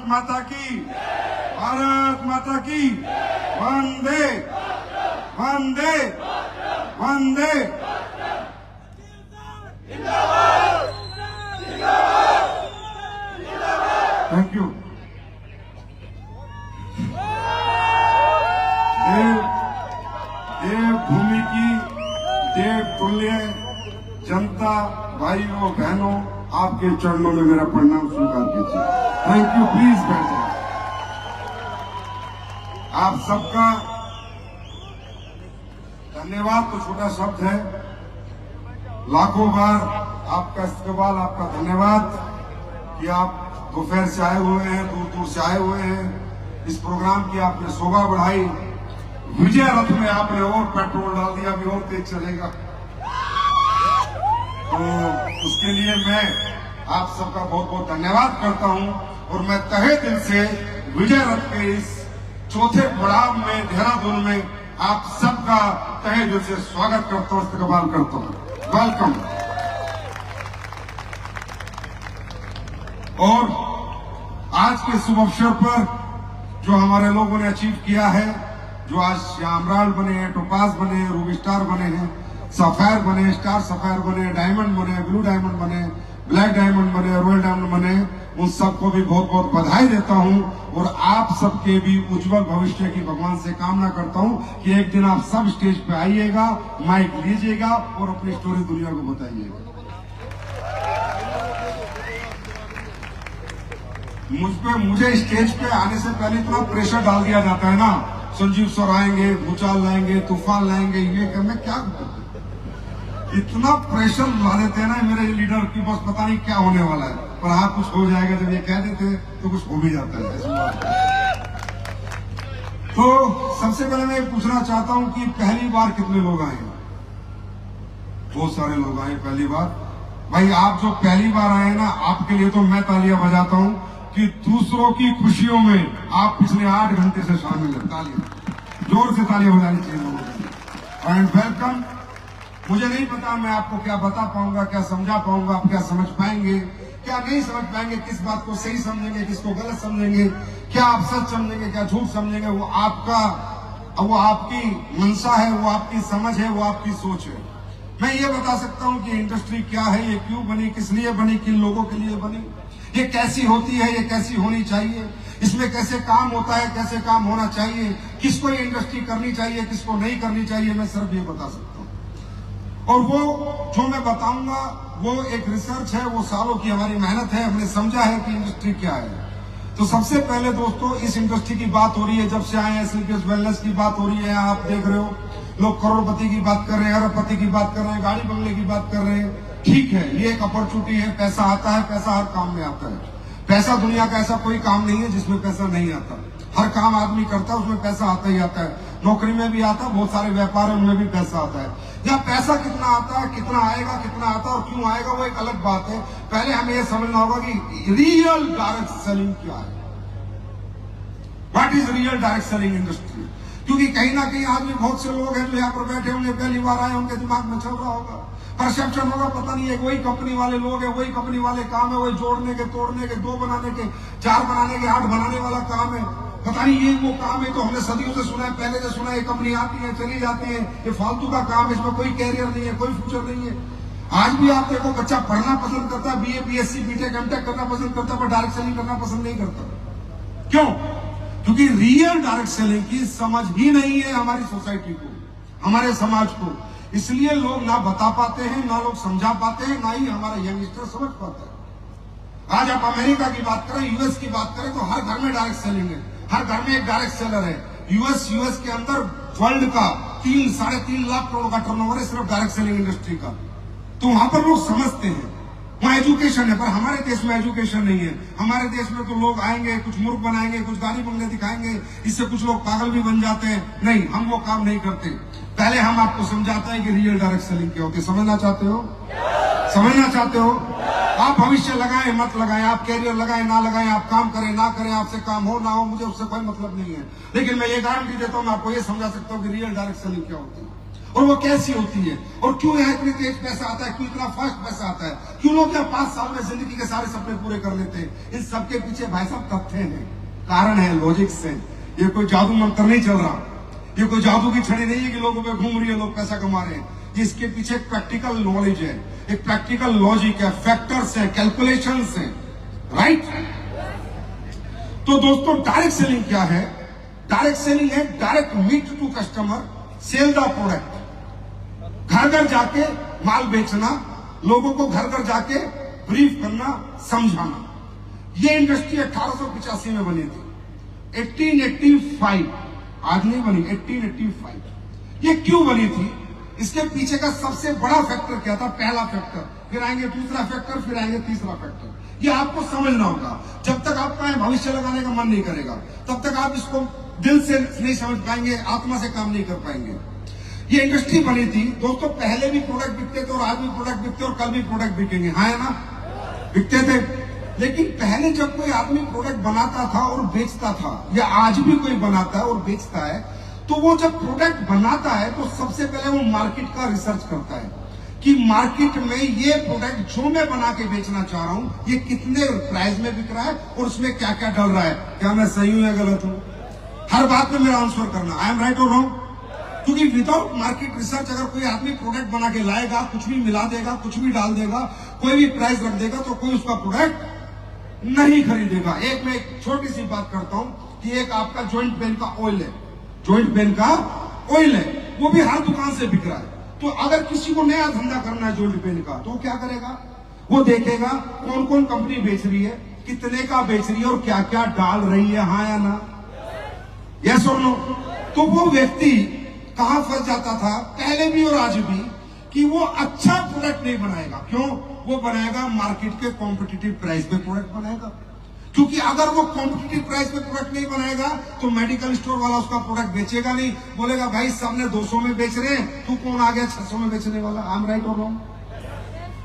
माता की, भारत माता की। वंदे वंदे वंदे। Thank you. देवभूमि की देवतुल्य जनता, भाइयों बहनों, आपके चरणों में मेरा प्रणाम स्वीकार कीजिए। Thank you. प्लीज बैठ जाइए। आप सबका धन्यवाद तो छोटा शब्द है, लाखों बार आपका इस्तेमाल, आपका धन्यवाद कि आप दोपहर से आए हुए हैं, दूर दूर से आए हुए हैं। इस प्रोग्राम की आपने शोभा बढ़ाई। विजय रथ में आपने और पेट्रोल डाल दिया, अभी और तेज चलेगा। तो उसके लिए मैं आप सबका बहुत बहुत धन्यवाद करता हूं और मैं तहे दिल से विजय रथ के इस चौथे पड़ाव में देहरादून में आप सबका तहे दिल से स्वागत करता हूं, इस्तकबाल करता हूं। वेलकम। और आज के शुभ अवसर पर जो हमारे लोगों ने अचीव किया है, जो आज श्यामराल बने हैं, टोपाज बने हैं, रूबी स्टार बने हैं, सफायर बने, स्टार सफायर बने, डायमंड बने, ब्लू डायमंड बने, ब्लैक डायमंड बने, रॉयल डायमंड बने, उन सबको भी बहुत बहुत बधाई देता हूं और आप सबके भी उज्जवल भविष्य की भगवान से कामना करता हूं कि एक दिन आप सब स्टेज पे आइएगा, माइक लीजिएगा और अपनी स्टोरी दुनिया को बताइएगा। मुझे स्टेज पे आने से पहले इतना प्रेशर डाल दिया जाता है ना, संजीव सर आएंगे, भूचाल लाएंगे, तूफान लाएंगे, ये मैं क्या इतना प्रेशर ला देते हैं ना मेरे लीडर की, बस पता नहीं क्या होने वाला है, पर हाँ कुछ हो जाएगा। जब ये कह देते तो कुछ हो भी जाता है। तो सबसे पहले मैं पूछना चाहता हूं कि पहली बार कितने लोग आए? बहुत सारे लोग आए पहली बार। भाई आप जो पहली बार आए ना, आपके लिए तो मैं तालियां बजाता हूं कि दूसरों की खुशियों में आप पिछले 8 घंटे से शामिल हैं। तालियां, जोर से तालियां बजानी चाहिए लोगों को। And welcome. मुझे नहीं पता मैं आपको क्या बता पाऊंगा, क्या समझा पाऊंगा, आप क्या समझ पाएंगे, क्या नहीं समझ पाएंगे, किस बात को सही समझेंगे, किसको गलत समझेंगे, क्या आप सच समझेंगे, क्या झूठ समझेंगे, वो आपकी मंशा है, वो आपकी समझ है, वो आपकी सोच है। मैं ये बता सकता हूं कि इंडस्ट्री क्या है, ये क्यों बनी, किस लिए बनी, किन लोगों के लिए बनी, ये कैसी होती है, ये कैसी होनी चाहिए, इसमें कैसे काम होता है, कैसे काम होना चाहिए, किसको ये इंडस्ट्री करनी चाहिए, किसको नहीं करनी चाहिए, मैं सिर्फ ये बता सकता हूँ। और वो जो मैं बताऊंगा वो एक रिसर्च है, वो सालों की हमारी मेहनत है, हमने समझा है कि इंडस्ट्री क्या है। तो सबसे पहले दोस्तों, इस इंडस्ट्री की बात हो रही है, जब से आए हैं स्लीपर्स वेलनेस की बात हो रही है। आप देख रहे हो लोग करोड़पति की बात कर रहे हैं, अरबपति की बात कर रहे हैं, गाड़ी बंगले की बात कर रहे हैं। ठीक है, ये एक अपॉर्चुनिटी है, पैसा आता है, पैसा हर काम में आता है। पैसा दुनिया का ऐसा कोई काम नहीं है जिसमें पैसा नहीं आता। हर काम आदमी करता है, उसमें पैसा आता ही आता है। नौकरी में भी आता है, बहुत सारे व्यापार है उनमें भी पैसा आता है। या पैसा कितना आता है, कितना आएगा, कितना आता है और क्यों आएगा, वो एक अलग बात है। पहले हमें यह समझना होगा कि रियल डायरेक्ट सेलिंग क्या है। What is real direct selling industry? क्योंकि कहीं ना कहीं आदमी, बहुत से लोग हैं जो यहाँ पर बैठे होंगे, पहली बार आए, उनके दिमाग में चल रहा होगा, परसेप्शन होगा, पता नहीं है वही कंपनी वाले लोग हैं, वही कंपनी वाले काम है, वही जोड़ने के, तोड़ने के, 2 बनाने के, 4 बनाने के, 8 बनाने वाला काम है। पता नहीं ये वो काम है तो हमने सदियों से सुना है, पहले से सुना है, ये कंपनी आती है, चली जाती है, ये फालतू का काम है, इसमें कोई कैरियर नहीं है, कोई फ्यूचर नहीं है। आज भी आप देखो, बच्चा पढ़ना पसंद करता है, BA BSc BTech MTech करना पसंद करता है, पर डायरेक्ट सेलिंग करना पसंद नहीं करता। क्यों? क्योंकि रियल डायरेक्ट सेलिंग की समझ ही नहीं है हमारी सोसाइटी को, हमारे समाज को। इसलिए लोग ना बता पाते हैं, ना लोग समझा पाते हैं, ना ही हमारा यंगस्टर समझ पाता है। आज आप अमेरिका की बात करें, यूएस की बात करें, तो हर घर में डायरेक्ट सेलिंग है, हर घर में एक डायरेक्ट सेलर है। यूएस के अंदर वर्ल्ड का 3-3.5 लाख करोड़ का टर्नओवर है सिर्फ डायरेक्ट सेलिंग इंडस्ट्री का। तो वहां पर लोग समझते हैं, वहां एजुकेशन है, पर हमारे देश में एजुकेशन नहीं है। हमारे देश में तो लोग आएंगे, कुछ मूर्ख बनाएंगे, कुछ गाड़ी बंगले दिखाएंगे, इससे कुछ लोग पागल भी बन जाते हैं। नहीं, हम वो काम नहीं करते। पहले हम आपको समझाते हैं कि रियल डायरेक्ट सेलिंग क्या होती है। समझना चाहते हो? समझना चाहते हो? आप भविष्य लगाएं, मत लगाएं, आप कैरियर लगाएं, ना लगाएं, आप काम करें, ना करें, आपसे काम हो ना हो, मुझे उससे कोई मतलब नहीं है। लेकिन मैं ये गारंटी देता हूं, मैं आपको ये समझा सकता हूं कि रियल डायरेक्ट सेलिंग क्या होती है। और वो कैसी होती है, और क्यों यहाँ इतनी तेज पैसा आता है, क्यों इतना फास्ट पैसा आता है, क्यों लोग यहाँ 5 साल में जिंदगी के सारे सपने पूरे कर लेते हैं। इन सबके पीछे भाई साहब तथ्य हैं, कारण है, लॉजिक्स है। ये कोई जादू मंत्र नहीं चल रहा, ये कोई जादू की छड़ी नहीं है कि लोगों पे घूम रही है, लोग पैसा कमा रहे हैं। इसके पीछे एक प्रैक्टिकल नॉलेज है, एक प्रैक्टिकल लॉजिक है, फैक्टर्स है, कैलकुलेशंस है, राइट। तो दोस्तों डायरेक्ट सेलिंग क्या है? डायरेक्ट सेलिंग है direct meet to customer, sell the product. घर घर जाके माल बेचना, लोगों को घर घर जाके ब्रीफ करना, समझाना। ये इंडस्ट्री 1885 में बनी थी, 1885, आज नहीं बनी, 1885। ये क्यों बनी थी? इसके पीछे का सबसे बड़ा फैक्टर क्या था? पहला फैक्टर, फिर आएंगे दूसरा फैक्टर, फिर आएंगे तीसरा फैक्टर। ये आपको समझना होगा। जब तक आपका भविष्य लगाने का मन नहीं करेगा, तब तक आप इसको दिल से नहीं समझ पाएंगे, आत्मा से काम नहीं कर पाएंगे। ये इंडस्ट्री बनी थी दोस्तों, पहले भी प्रोडक्ट बिकते थे और आज भी प्रोडक्ट बिकते और कल भी प्रोडक्ट बिकेंगे, हाँ है ना, बिकते थे। लेकिन पहले जब कोई आदमी प्रोडक्ट बनाता था और बेचता था, या आज भी कोई बनाता है और बेचता है, तो वो जब प्रोडक्ट बनाता है तो सबसे पहले वो मार्केट का रिसर्च करता है कि मार्केट में ये प्रोडक्ट जो मैं बना के बेचना चाह रहा हूं, ये कितने प्राइस में बिक रहा है और उसमें क्या क्या डल रहा है, क्या मैं सही हूं या गलत हूं। हर बात में मेरा आंसर करना, आई एम राइट और रॉन्ग। क्योंकि विदाउट मार्केट रिसर्च अगर कोई आदमी प्रोडक्ट बना के लाएगा, कुछ भी मिला देगा, कुछ भी डाल देगा, कोई भी प्राइस रख देगा, तो कोई उसका प्रोडक्ट नहीं खरीदेगा। एक मैं एक छोटी सी बात करता हूं कि एक आपका जॉइंट पेन का ऑयल है, जॉइंट पेन का ऑयल है, वो भी हर दुकान से बिक रहा है। तो अगर किसी को नया धंधा करना है जॉइंट पेन का, तो वो क्या करेगा? वो देखेगा कौन कौन कंपनी बेच रही है, कितने का बेच रही है और क्या क्या डाल रही है, हाँ या ना, यस और नो। तो वो व्यक्ति कहां फंस जाता था पहले भी और आज भी, कि वो अच्छा प्रोडक्ट नहीं बनाएगा। क्यों? वो बनाएगा मार्केट के कॉम्पिटिटिव प्राइस पे प्रोडक्ट बनाएगा। क्योंकि अगर वो कॉम्पिटिटिव प्राइस पे प्रोडक्ट नहीं बनाएगा तो मेडिकल स्टोर वाला उसका प्रोडक्ट बेचेगा नहीं, बोलेगा भाई सबने 200 में बेच रहे हैं, तू कौन आ गया 600 में बेचने वाला, आई एम राइट और रॉन्ग।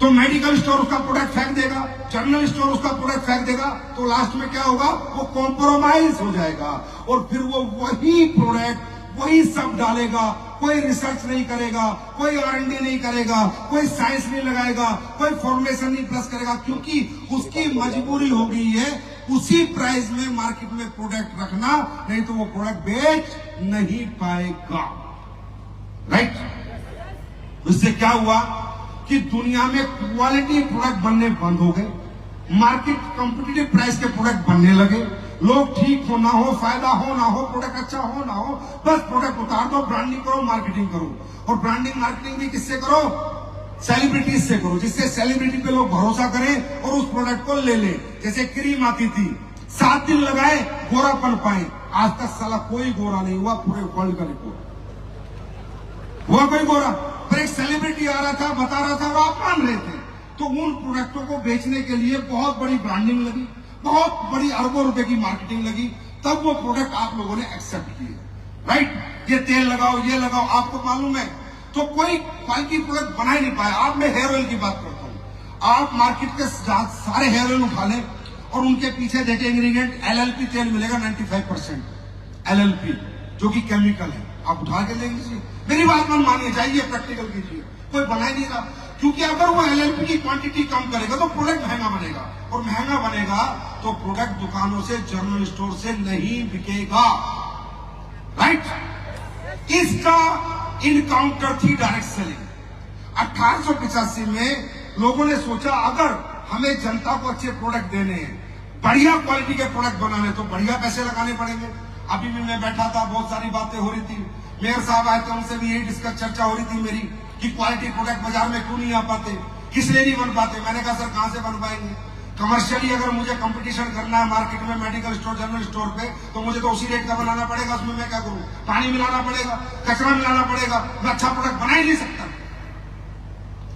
तो मेडिकल स्टोर उसका प्रोडक्ट फेंक देगा, जनरल स्टोर उसका प्रोडक्ट फेंक देगा, तो लास्ट में क्या होगा? वो कॉम्प्रोमाइज हो जाएगा और फिर वो वही प्रोडक्ट वही सब डालेगा, कोई रिसर्च नहीं करेगा, कोई R&D नहीं करेगा, कोई साइंस नहीं लगाएगा, कोई फॉर्मुलेशन नहीं प्लस करेगा, क्योंकि उसकी मजबूरी हो गई है उसी प्राइस में मार्केट में प्रोडक्ट रखना, नहीं तो वो प्रोडक्ट बेच नहीं पाएगा, राइट। इससे क्या हुआ कि दुनिया में क्वालिटी प्रोडक्ट बनने बंद हो गए, मार्केट कॉम्पिटिटिव प्राइस के प्रोडक्ट बनने लगे। लोग ठीक हो ना हो, फायदा हो ना हो, प्रोडक्ट अच्छा हो ना हो, बस प्रोडक्ट उतार दो, ब्रांडिंग करो, मार्केटिंग करो। और ब्रांडिंग मार्केटिंग भी किससे करो? सेलिब्रिटीज से करो, जिससे सेलिब्रिटी पे लोग भरोसा करें और उस प्रोडक्ट को ले ले। जैसे क्रीम आती थी, 7 दिन लगाए गोरापन पाए, आज तक साला कोई गोरा नहीं हुआ, पूरे वर्ल्ड का रिकॉर्ड हुआ कोई गोरा। पर एक सेलिब्रिटी आ रहा था, बता रहा था, वो आप मान रहे थे। तो उन प्रोडक्टों को बेचने के लिए बहुत बड़ी ब्रांडिंग लगी, बहुत बड़ी अरबों रुपए की मार्केटिंग लगी, तब वो प्रोडक्ट आप लोगों ने एक्सेप्ट किए, राइट। ये तेल लगाओ, ये लगाओ, आपको मालूम है तो कोई क्वालिटी प्रोडक्ट बना ही नहीं पाया। आप मैं हेयर ऑयल की बात करता हूं, आप मार्केट के सारे हेयर ऑयल उठा लें और उनके पीछे देखे इंग्रेडिएंट LLP तेल मिलेगा 95% LLP, जो कि केमिकल है। आप उठा के ले लीजिए, मेरी बात मन मानिए, जाइए प्रैक्टिकल कीजिए, कोई बना ही नहीं रहा। क्योंकि अगर वो LLP की क्वांटिटी कम करेगा तो प्रोडक्ट महंगा बनेगा, और महंगा बनेगा तो प्रोडक्ट दुकानों से, जनरल स्टोर से नहीं बिकेगा, राइट। इसका इनकाउंटर थी डायरेक्ट सेलिंग। 1885 में लोगों ने सोचा अगर हमें जनता को अच्छे प्रोडक्ट देने हैं, बढ़िया क्वालिटी के प्रोडक्ट बनाने, तो बढ़िया पैसे लगाने पड़ेंगे। अभी भी मैं बैठा था, बहुत सारी बातें हो रही थी, मेयर साहब आए थे, उनसे भी यही डिस्कस चर्चा हो रही थी मेरी कि क्वालिटी प्रोडक्ट बाजार में क्यों नहीं आ पाते, किस लिए नहीं बन पाते। मैंने कहा सर कहां से बन पाएंगे, कमर्शियली अगर मुझे कंपटीशन करना है मार्केट में, मेडिकल स्टोर, जनरल स्टोर पे, तो मुझे तो उसी रेट का बनाना पड़ेगा। उसमें मैं क्या करूं? पानी मिलाना पड़ेगा, कचरा मिलाना पड़ेगा, मैं अच्छा प्रोडक्ट बना ही नहीं सकता।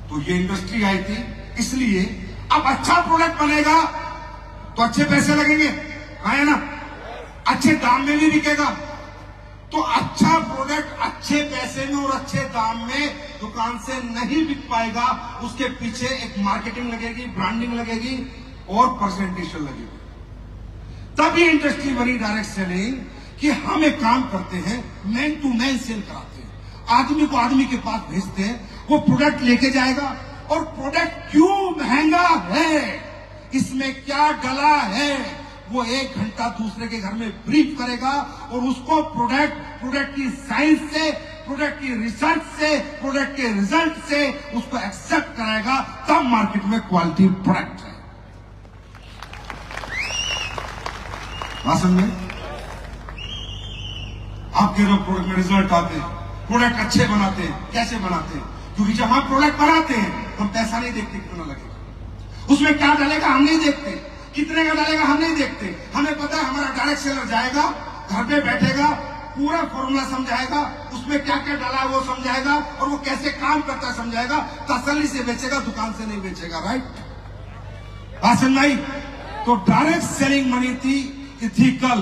तो ये इंडस्ट्री आई थी, इसलिए अब अच्छा प्रोडक्ट बनेगा तो अच्छे पैसे लगेंगे, है ना, अच्छे दाम में भी बिकेगा। तो अच्छा प्रोडक्ट अच्छे पैसे में और अच्छे दाम में दुकान से नहीं बिक पाएगा, उसके पीछे एक मार्केटिंग लगेगी, ब्रांडिंग लगेगी और प्रेजेंटेशन लगेगी। तभी इंडस्ट्री बनी डायरेक्ट सेलिंग कि हम एक काम करते हैं, मैन टू मैन सेल कराते हैं। आदमी को आदमी के पास भेजते हैं, वो प्रोडक्ट लेके जाएगा और प्रोडक्ट क्यों महंगा है, इसमें क्या डला है, वो 1 घंटा दूसरे के घर में ब्रीफ करेगा और उसको प्रोडक्ट की साइंस से, प्रोडक्ट की रिसर्च से, प्रोडक्ट के रिजल्ट से उसको एक्सेप्ट कराएगा, तब मार्केट में क्वालिटी प्रोडक्ट है। बात समझे? आपके जो प्रोडक्ट में रिजल्ट आते हैं, प्रोडक्ट अच्छे बनाते हैं, कैसे बनाते हैं? क्योंकि जब हम प्रोडक्ट बनाते हैं हम पैसा नहीं देखते कितना लगेगा, उसमें क्या डालेगा हम नहीं देखते, कितने का डालेगा हम नहीं देखते। हमें पता है हमारा डायरेक्ट सेलर जाएगा, घर पे बैठेगा, पूरा फॉर्मूला समझाएगा, उसमें क्या क्या डाला है वो समझाएगा और वो कैसे काम करता है समझाएगा, तसल्ली से बेचेगा, दुकान से नहीं बेचेगा। राइट? बात समझ आई? तो डायरेक्ट सेलिंग मनी थी ethical,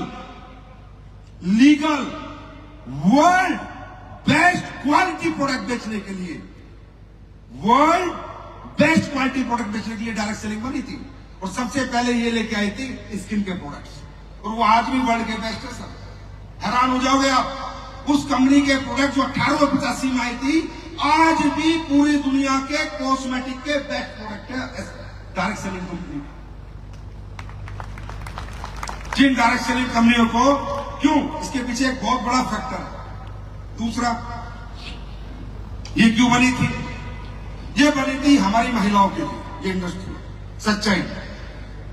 legal, world best quality product बेचने के लिए, वर्ल्ड बेस्ट क्वालिटी प्रोडक्ट बेचने के लिए डायरेक्ट सेलिंग बनी थी। और सबसे पहले ये लेके आई थी स्किन के प्रोडक्ट्स, और वो आज भी वर्ल्ड के बेस्ट है। सर हैरान हो जाओगे आप, उस कंपनी के प्रोडक्ट जो 1885 में आई थी, आज भी पूरी दुनिया के कॉस्मेटिक के बेस्ट प्रोडक्ट है डायरेक्ट सेलिंग कंपनी। जिन डायरेक्ट सेलिंग कंपनियों को, क्यों? इसके पीछे एक बहुत बड़ा फैक्टर है। दूसरा, ये क्यों बनी थी? ये बनी थी हमारी महिलाओं के लिए, ये इंडस्ट्री। सच्चाई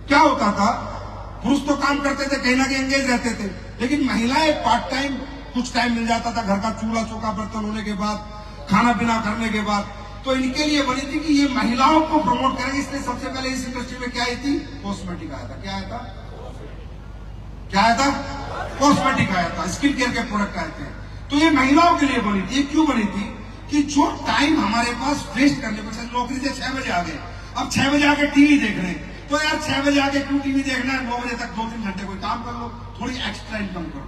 क्या होता था, पुरुष तो काम करते थे, कहीं ना कहीं एंगेज रहते थे, लेकिन महिलाएं पार्ट टाइम, कुछ टाइम मिल जाता था घर का चूल्हा चौका बर्तन होने के बाद, खाना पीना करने के बाद, तो इनके लिए बनी थी कि ये महिलाओं को प्रमोट करेंगे। इसलिए सबसे पहले इस इंडस्ट्री में क्या आई थी? कॉस्मेटिक आया था। क्या आया था? क्या आया था? कॉस्मेटिक आया था, स्किन केयर के प्रोडक्ट आए थे। तो ये महिलाओं के लिए बनी थी। क्यों बनी थी? कि जो टाइम हमारे पास वेस्ट करने पर, नौकरी से 6 बजे आ गए, अब 6 बजे आके टीवी देख रहे हैं, तो यार 6 बजे आके क्यों टीवी देखना है, 9 बजे तक 2-3 घंटे कोई काम कर लो, थोड़ी एक्स्ट्रा इनकम करो।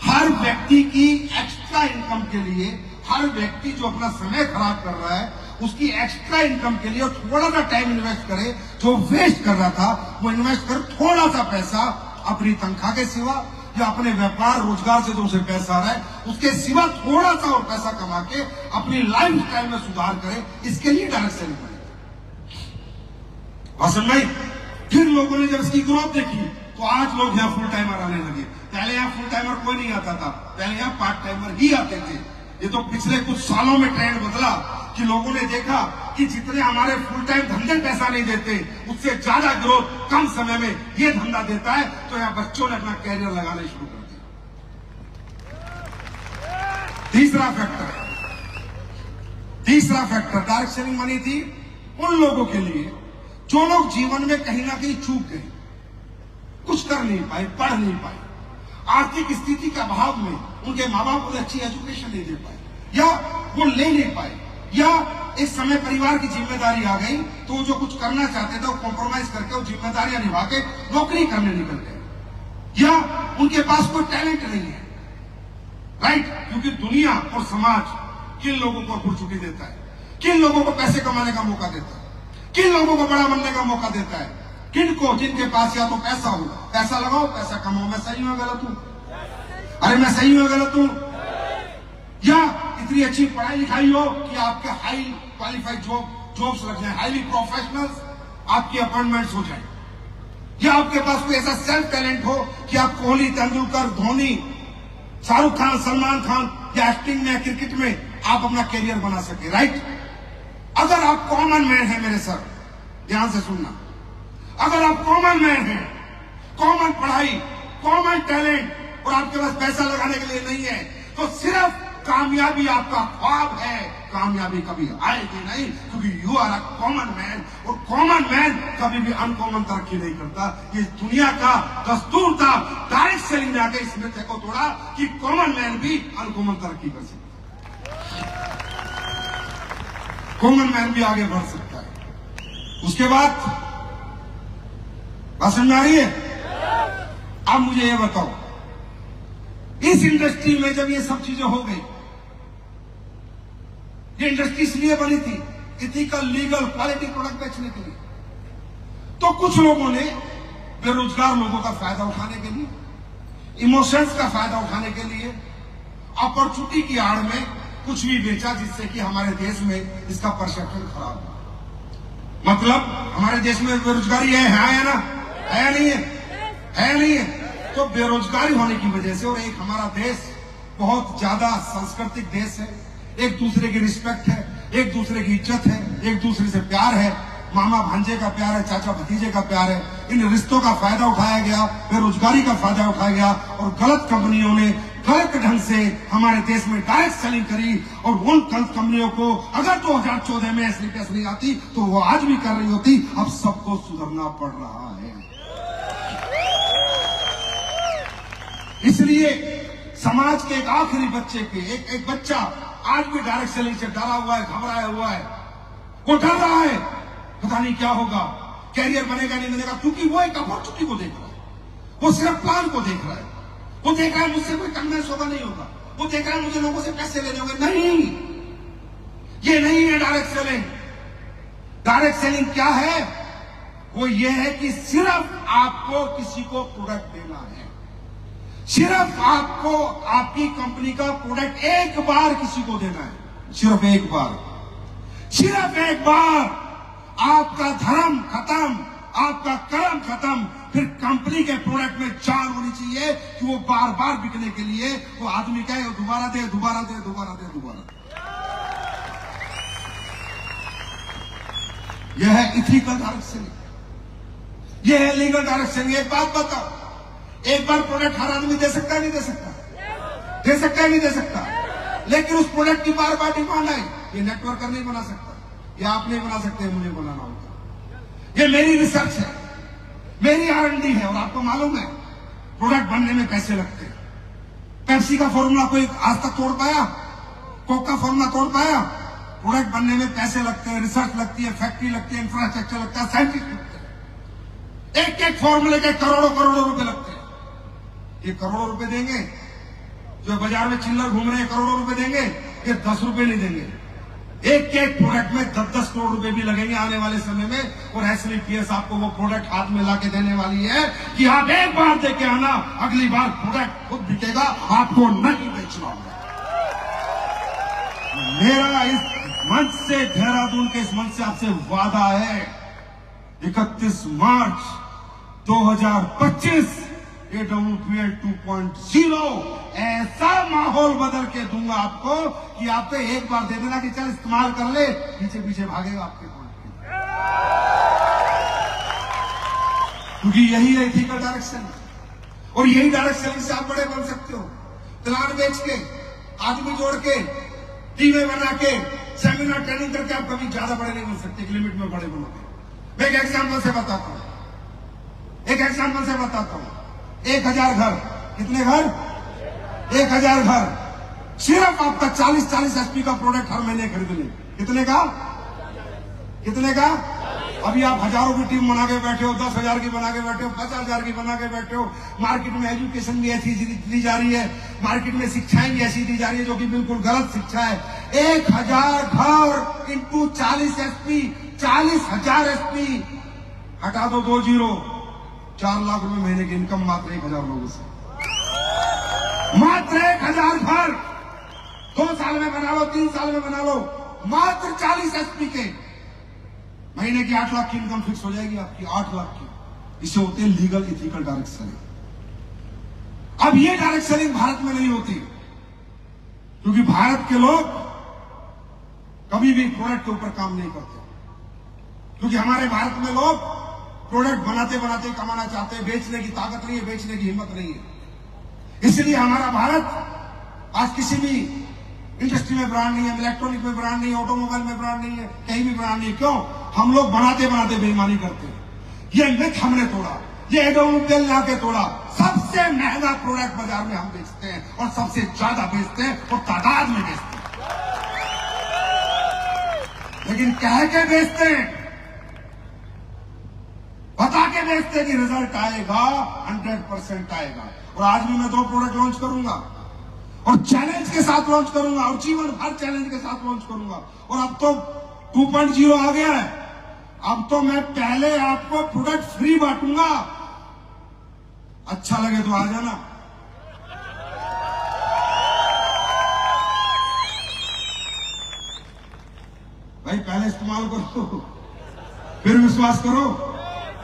हर व्यक्ति की एक्स्ट्रा इनकम के लिए, हर व्यक्ति जो अपना समय खराब कर रहा है, उसकी एक्स्ट्रा इनकम के लिए थोड़ा सा टाइम इन्वेस्ट करे, जो वेस्ट कर रहा था वो इन्वेस्ट कर, थोड़ा सा पैसा अपनी तनख्वाह के सिवा या अपने व्यापार रोजगार से जो उसे पैसा आ रहा है उसके सिवा थोड़ा सा और पैसा कमा के अपनी लाइफ स्टाइल में सुधार करे, इसके लिए डायरेक्ट सेलिंग बनी। भाई फिर लोगों ने जब इसकी ग्रोथ देखी तो आज लोग यहाँ फुल टाइमर आने लगे। पहले यहाँ फुल टाइमर कोई नहीं आता था, पहले यहाँ पार्ट टाइमर ही आते थे। ये तो पिछले कुछ सालों में ट्रेंड बदला कि लोगों ने देखा कि जितने हमारे फुल टाइम धंधे पैसा नहीं देते, उससे ज्यादा ग्रोथ कम समय में ये धंधा देता है, तो यहाँ बच्चों ने अपना कैरियर लगाना शुरू कर दिया। तीसरा फैक्टर डायरेक्ट सेलिंग मनी थी उन लोगों के लिए जो लोग जीवन में कहीं ना कहीं चूक गए, कुछ कर नहीं पाए, पढ़ नहीं पाए, आर्थिक स्थिति के अभाव में उनके माँ बाप को अच्छी एजुकेशन नहीं दे पाए, या वो ले नहीं पाए, या एक समय परिवार की जिम्मेदारी आ गई तो वो जो कुछ करना चाहते थे वो कॉम्प्रोमाइज करके वो जिम्मेदारियां निभा के नौकरी करने निकल गए, या उनके पास कोई टैलेंट नहीं है। राइट? क्योंकि दुनिया और समाज किन लोगों को अपॉर्चुनिटी देता है, किन लोगों को पैसे कमाने का मौका देता है, किन लोगों को बड़ा बनने का मौका देता है? किन को? जिनके पास या तो पैसा हो, पैसा लगाओ, पैसा कमाओ। मैं सही हूं गलत हूं? अरे मैं सही हूं गलत हूं? या इतनी अच्छी पढ़ाई लिखाई हो कि आपके हाई क्वालिफाइड जॉब्स लग जाए, हाईली प्रोफेशनल्स आपकी अपॉइंटमेंट्स हो जाए, या आपके पास कोई ऐसा सेल्फ टैलेंट हो कि आप कोहली, तेंदुलकर, धोनी, शाहरुख खान, सलमान खान या एक्टिंग में, क्रिकेट में आप अपना कैरियर बना सके। राइट? अगर आप कॉमन मैन हैं, मेरे सर ध्यान से सुनना, अगर आप कॉमन मैन हैं, कॉमन पढ़ाई, कॉमन टैलेंट और आपके पास पैसा लगाने के लिए नहीं है, तो सिर्फ कामयाबी आपका ख्वाब है, कामयाबी कभी आएगी नहीं, क्योंकि you are a common man, और कॉमन मैन कभी भी अनकॉमन तरक्की नहीं करता। ये दुनिया का दस्तूर था, डायरेक्ट सेलिंग में आके इस मिथ्या को तोड़ा कि कॉमन मैन भी अनकॉमन तरक्की कर सकता है, कॉमन मैन भी आगे बढ़ सकता है। उसके बाद बात समझ आ रही है? अब मुझे ये बताओ, इस इंडस्ट्री में जब ये सब चीजें हो गई, ये इंडस्ट्री इसलिए बनी थी इथिकल, लीगल, क्वालिटी प्रोडक्ट बेचने के लिए, तो कुछ लोगों ने बेरोजगार लोगों का फायदा उठाने के लिए, इमोशंस का फायदा उठाने के लिए, अपॉर्चुनिटी की आड़ में कुछ भी बेचा जिससे कि हमारे देश में इसका परसेप्शन खराब हो। मतलब हमारे देश में बेरोजगारी है या ना, है या नहीं है, है या नहीं है? तो बेरोजगारी होने की वजह से, और एक हमारा देश बहुत ज्यादा सांस्कृतिक देश है, एक दूसरे की रिस्पेक्ट है, एक दूसरे की इज्जत है, एक दूसरे से प्यार है, मामा भांजे का प्यार है, चाचा भतीजे का प्यार है। इन रिश्तों का फायदा उठाया गया, बेरोजगारी का फायदा उठाया गया, और गलत कंपनियों ने गलत ढंग से हमारे देश में डायरेक्ट सेलिंग करी। और उन गलत कंपनियों को अगर 2014 में SLPS नहीं आती तो वो आज भी कर रही होती। अब सबको सुधरना पड़ रहा है। इसलिए समाज के एक आखिरी बच्चे के एक बच्चा आज भी डायरेक्ट सेलिंग से डरा हुआ है, घबराया हुआ है, वो डर रहा है, पता नहीं क्या होगा, कैरियर बनेगा नहीं बनेगा, क्योंकि वो एक अपॉर्चुनिटी को देख रहा है, वो सिर्फ प्लान को देख रहा है, वो देख रहा है मुझसे कोई कन्वेंस होगा नहीं होगा, वो देख रहा है मुझे लोगों से पैसे लेने होंगे। नहीं, ये नहीं है डायरेक्ट सेलिंग। डायरेक्ट सेलिंग क्या है? वो ये है कि सिर्फ आपको किसी को प्रोडक्ट देना है, सिर्फ आपको आपकी कंपनी का प्रोडक्ट एक बार किसी को देना है, सिर्फ एक बार, सिर्फ एक बार। आपका धर्म खत्म, आपका कर्म खत्म, फिर कंपनी के प्रोडक्ट में जान होनी चाहिए कि वो बार बार बिकने के लिए वो आदमी कहे दोबारा दे, दोबारा दे, दोबारा दे, दोबारा दे। यह है इथिकल डायरेक्ट सेलिंग, यह है लीगल डायरेक्ट सेलिंग। एक बात बताओ, एक बार प्रोडक्ट हर आदमी दे सकता है नहीं दे सकता? दे सकता है नहीं दे सकता? लेकिन उस प्रोडक्ट की बार बार डिमांड है। ये नेटवर्कर नहीं बना सकता, ये आप नहीं बना सकते, मुझे बनाना होगा। ये मेरी रिसर्च है, मेरी R&D है, और आपको मालूम है प्रोडक्ट बनने में पैसे लगते हैं। पेप्सी का फॉर्मूला कोई आज तक तोड़ पाया? कोक का फॉर्मूला तोड़ पाया? प्रोडक्ट बनने में पैसे लगते हैं, रिसर्च लगती है, फैक्ट्री लगती है, इंफ्रास्ट्रक्चर लगता है, साइंटिस्ट लगते हैं। एक एक फॉर्मूले के करोड़ों करोड़ों रुपए लगते हैं। ये करोड़ों रुपए देंगे, जो बाजार में चिल्लर घूम रहे हैं करोड़ों रुपए देंगे, ये 10 रुपए नहीं देंगे। एक एक प्रोडक्ट में 10-10 करोड़ रुपए भी लगेंगे आने वाले समय में। और SLPS आपको वो प्रोडक्ट हाथ में लाके देने वाली है कि आप एक बार देके आना, अगली बार प्रोडक्ट खुद बिकेगा, आपको नहीं बेचना होगा। मेरा इस मंच से, देहरादून के इस मंच से आपसे वादा है, 31 मार्च 2025 AWPL 2.0 ऐसा माहौल बदल के दूंगा आपको कि आप पे एक बार दे देना कि चल इस्तेमाल कर ले, पीछे पीछे भागेगा आपके प्रोडक्ट, क्योंकि यही है इथिकल डायरेक्शन। और यही डायरेक्शन से आप बड़े बन सकते हो। प्लान बेच के, आदमी जोड़ के, टीमें बना के, सेमिनार ट्रेनिंग करके आप कभी ज्यादा बड़े नहीं बन सकते, एक लिमिट में बड़े बनोगे। मैं एक एग्जाम्पल से बताता हूं, एक एग्जाम्पल से बताता हूं। 1000 घर, कितने घर? 1000 घर, सिर्फ आपका 40-40 HP का प्रोडक्ट हर महीने खरीद ले। कितने का? कितने का? अभी आप हजारों की टीम बना के बैठे हो, 10,000 की बना के बैठे हो, 50,000 की बना के बैठे हो। मार्केट में एजुकेशन भी ऐसी दी जा रही है, मार्केट में शिक्षाएं भी ऐसी दी जा रही है जो कि बिल्कुल गलत शिक्षा है। 1000 घर इंटू 40 SP, 40,000 SP, हटा दो 2 जीरो, 4 लाख रुपए महीने की इनकम मात्र 1000 लोगों से, मात्र 1000 घर। 2 साल में बना लो, 3 साल में बना लो, मात्र 40 SP के महीने की 8 लाख की इनकम फिक्स हो जाएगी आपकी, 8 लाख की। इसे होते हैं लीगल इथिकल डायरेक्ट सेलिंग। अब ये डायरेक्ट सेलिंग भारत में नहीं होती, क्योंकि भारत के लोग कभी भी प्रोडक्ट के ऊपर काम नहीं करते, क्योंकि हमारे भारत में लोग प्रोडक्ट बनाते बनाते कमाना चाहते हैं। बेचने की ताकत नहीं है, बेचने की हिम्मत नहीं है। इसलिए हमारा भारत आज किसी भी इंडस्ट्री में ब्रांड नहीं है, इलेक्ट्रॉनिक में ब्रांड नहीं है, ऑटोमोबाइल में ब्रांड नहीं है, कहीं भी ब्रांड नहीं है। क्यों? हम लोग बनाते बनाते बेईमानी करते हैं। ये मिथ हमने तोड़ा, ये AWPL ला के तोड़ा। सबसे महंगा प्रोडक्ट बाजार में हम बेचते हैं, और सबसे ज्यादा बेचते हैं, और तादाद में बेचते हैं। लेकिन कह के बेचते हैं, बता के बेचते हैं कि रिजल्ट आएगा, 100% आएगा। और आज भी मैं 2 प्रोडक्ट लॉन्च करूंगा, और चैलेंज के साथ लॉन्च करूंगा, और जीवन भर चैलेंज के साथ लॉन्च करूंगा। और अब तो 2.0 आ गया है, अब तो मैं पहले आपको प्रोडक्ट फ्री बांटूंगा। अच्छा लगे तो आ जाना। भाई पहले इस्तेमाल करो फिर विश्वास करो।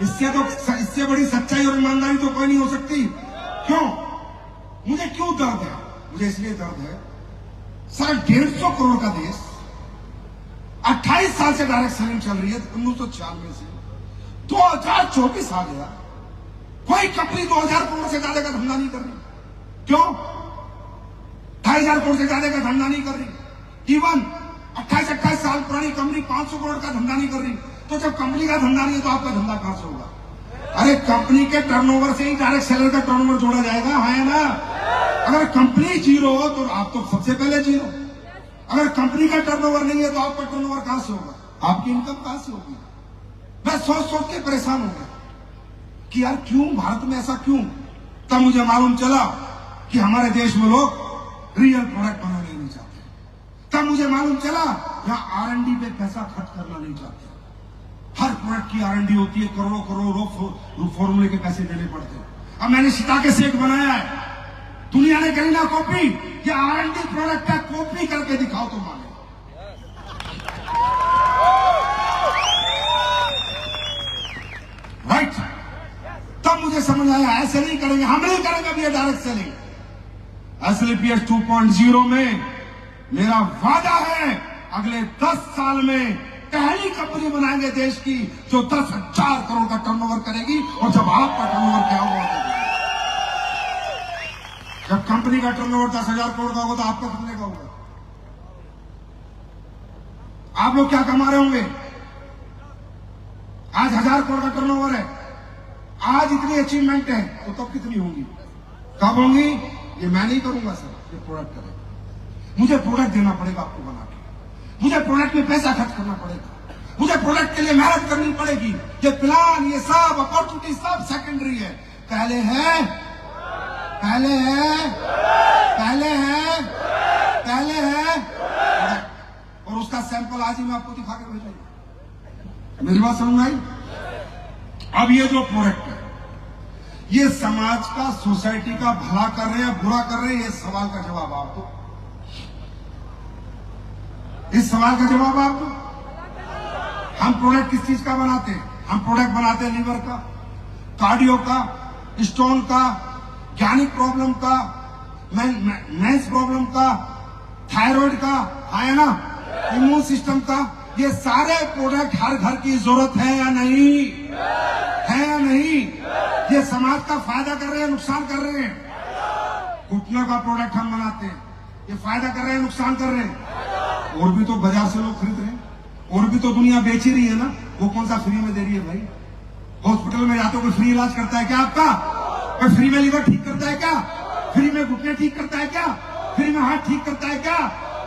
इससे बड़ी सच्चाई और ईमानदारी तो कोई नहीं हो सकती। क्यों? मुझे क्यों दर्द है? मुझे इसलिए दर्द है, सारा 150 करोड़ का देश 28 साल से डायरेक्ट सेलिंग चल रही है, 1996 से 2024 आ गया, कोई कंपनी 2000 करोड़ से ज्यादा का धंधा नहीं कर रही। क्यों? 2500 करोड़ से ज्यादा का धंधा नहीं कर रही। इवन 28 साल पुरानी कंपनी 500 करोड़ का धंधा नहीं कर रही। तो जब कंपनी का धंधा नहीं है तो आपका धंधा कहां से होगा? अरे कंपनी के टर्नओवर से ही डायरेक्ट सेलर का टर्नओवर जोड़ा जाएगा, है ना? अगर कंपनी जीरो हो तो आप तो सबसे पहले जीरो। अगर कंपनी का टर्नओवर नहीं है तो आपका टर्नओवर कहां से होगा? आपकी इनकम कहां से होगी? मैं सोच के परेशान हो गया कि यार क्यों भारत में ऐसा क्यों? तब मुझे मालूम चला कि हमारे देश में लोग रियल प्रोडक्ट बनाने नहीं चाहते। तब मुझे मालूम चला यहाँ R&D पे पैसा खर्च करना नहीं चाहते। हर प्रोडक्ट की R&D होती है, करोड़ों करोड़ों फॉर्मूले के पैसे देने पड़ते हैं। अब मैंने सीता के सेक बनाया है, दुनिया ने करी ना कॉपी, ये R&D प्रोडक्ट है, कॉपी करके दिखाओ तो माने। राइट? तब मुझे समझ आया ऐसे नहीं करेंगे, हम नहीं करेंगे अभी डायरेक्ट सेलिंग। SLPS 2.0 में मेरा वादा है अगले 10 साल में पहली कंपनी बनाएंगे देश की जो 10,000 करोड़ का टर्नओवर करेगी। और जब आपका टर्नओवर क्या होगा? जब कंपनी का टर्नओवर 10,000 करोड़ का होगा तो आपका कितने का होगा? आप लोग क्या कमा रहे होंगे? आज 1000 करोड़ का टर्नओवर है, आज इतनी अचीवमेंट है, तो तब कितनी होंगी? कब होंगी? ये मैं नहीं करूंगा सर, ये प्रोडक्ट करेगा। मुझे प्रोडक्ट देना पड़ेगा आपको बना के, मुझे प्रोडक्ट में पैसा खर्च करना पड़ेगा, मुझे प्रोडक्ट के लिए मेहनत करनी पड़ेगी। ये प्लान, ये सब अपॉर्चुनिटी सब सेकेंडरी है। पहले है प्रोडक्ट। और उसका सैंपल आज ही मैं आपको दिखा के भेजूंगा। मेरी बात समझ आई? अब ये जो प्रोडक्ट है ये समाज का, सोसाइटी का भला कर रहे हैं, बुरा कर रहे हैं? ये सवाल का जवाब आप दो। इस सवाल का जवाब आप दो। हम प्रोडक्ट किस चीज का बनाते हैं? हम प्रोडक्ट बनाते हैं लीवर का, कार्डियो का, स्टोन का, गैनिक प्रॉब्लम का, मेंस प्रॉब्लम का, थायराइड का, है ना, इम्यून सिस्टम का। ये सारे प्रोडक्ट हर घर की जरूरत है या नहीं? है या नहीं? ये समाज का फायदा कर रहे हैं, नुकसान कर रहे हैं? घुटनों का प्रोडक्ट हम बनाते हैं, ये फायदा कर रहे हैं, नुकसान कर रहे हैं? और भी तो बाजार से लोग खरीद रहे हैं, और भी तो दुनिया बेच ही रही है ना। वो कौन सा फ्री में दे रही है भाई? हॉस्पिटल में जाते हो कोई फ्री इलाज करता है क्या आपका? कोई फ्री में लीवर ठीक करता है क्या? फ्री में घुटने ठीक करता है क्या? फ्री में हाथ ठीक करता है क्या?